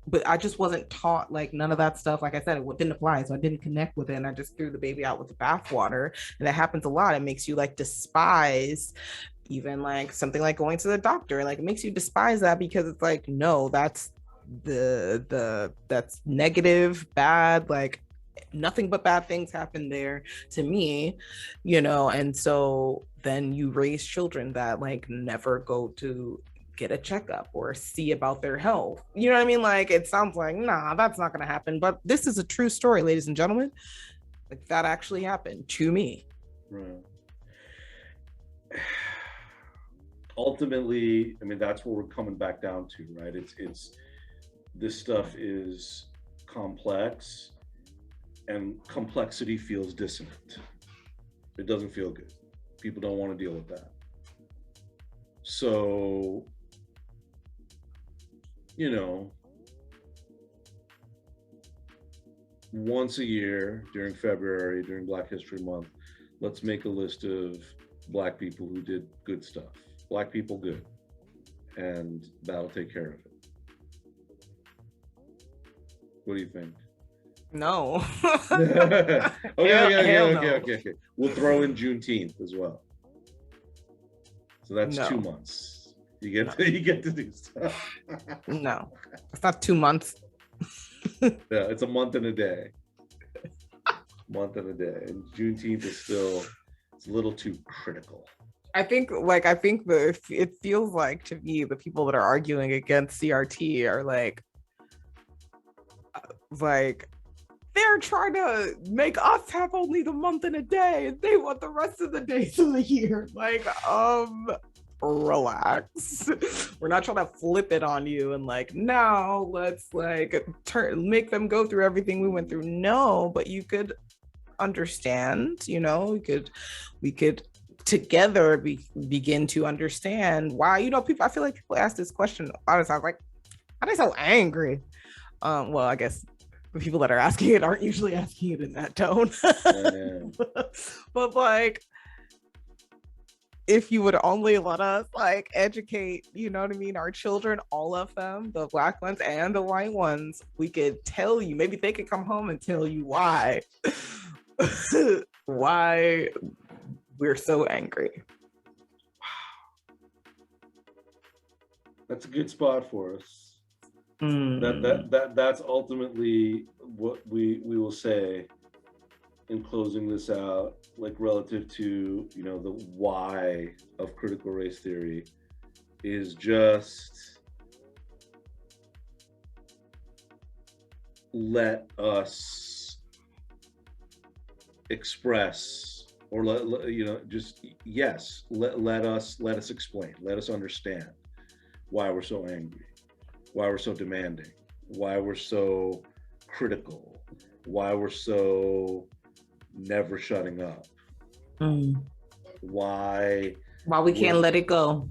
but I just wasn't taught, like, none of that stuff. Like I said, it didn't apply, so I didn't connect with it, and I just threw the baby out with the bathwater. And that happens a lot. It makes you, like, despise even, like, something like going to the doctor. Like, it makes you despise that because it's like, no, that's that's negative, bad, like, nothing but bad things happen there to me, and so then you raise children that, like, never go to get a checkup or see about their health. You know what I mean? Like, it sounds like, nah, that's not gonna happen, but this is a true story, ladies and gentlemen. Like, that actually happened to me. Right. Ultimately, I mean, that's what we're coming back down to, right? It's this stuff is complex, and complexity feels dissonant. It doesn't feel good. People don't want to deal with that. So, once a year during February, during Black History Month, let's make a list of Black people who did good stuff. Black people good. And that'll take care of it. What do you think? No. Okay. No. We'll throw in Juneteenth as well. So that's No. 2 months. You get to do stuff. No, it's not 2 months. Yeah, it's a month and a day. And Juneteenth is still, it's a little too critical. I think it feels like, to me, the people that are arguing against CRT are like they're trying to make us have only the month and a day, and they want the rest of the days of the year. Like, relax. We're not trying to flip it on you and now let's make them go through everything we went through. No, but you could understand, we could together begin to understand why, I feel like people ask this question a lot of times, like, why are they so angry? Well, I guess the people that are asking it aren't usually asking it in that tone. But if you would only let us educate, our children, all of them, the Black ones and the white ones, we could tell you, maybe they could come home and tell you why we're so angry. That's a good spot for us. That's ultimately what we will say in closing this out, relative to the why of critical race theory, is just let us express, or let us explain, let us understand why we're so angry, why we're so demanding, why we're so critical, why we're so never shutting up, why we can't let it go.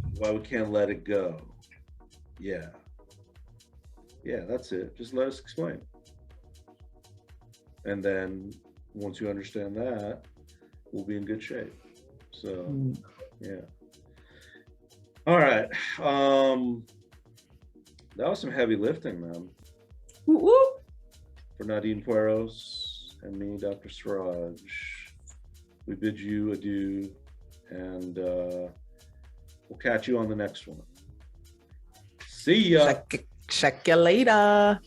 Yeah, that's it. Just let us explain. And then once you understand that, we'll be in good shape. So yeah. All right. That was some heavy lifting, man. Woo-woo. For Nadine Pueros and me, Dr. Siraj, we bid you adieu, and we'll catch you on the next one. See ya. Check you later.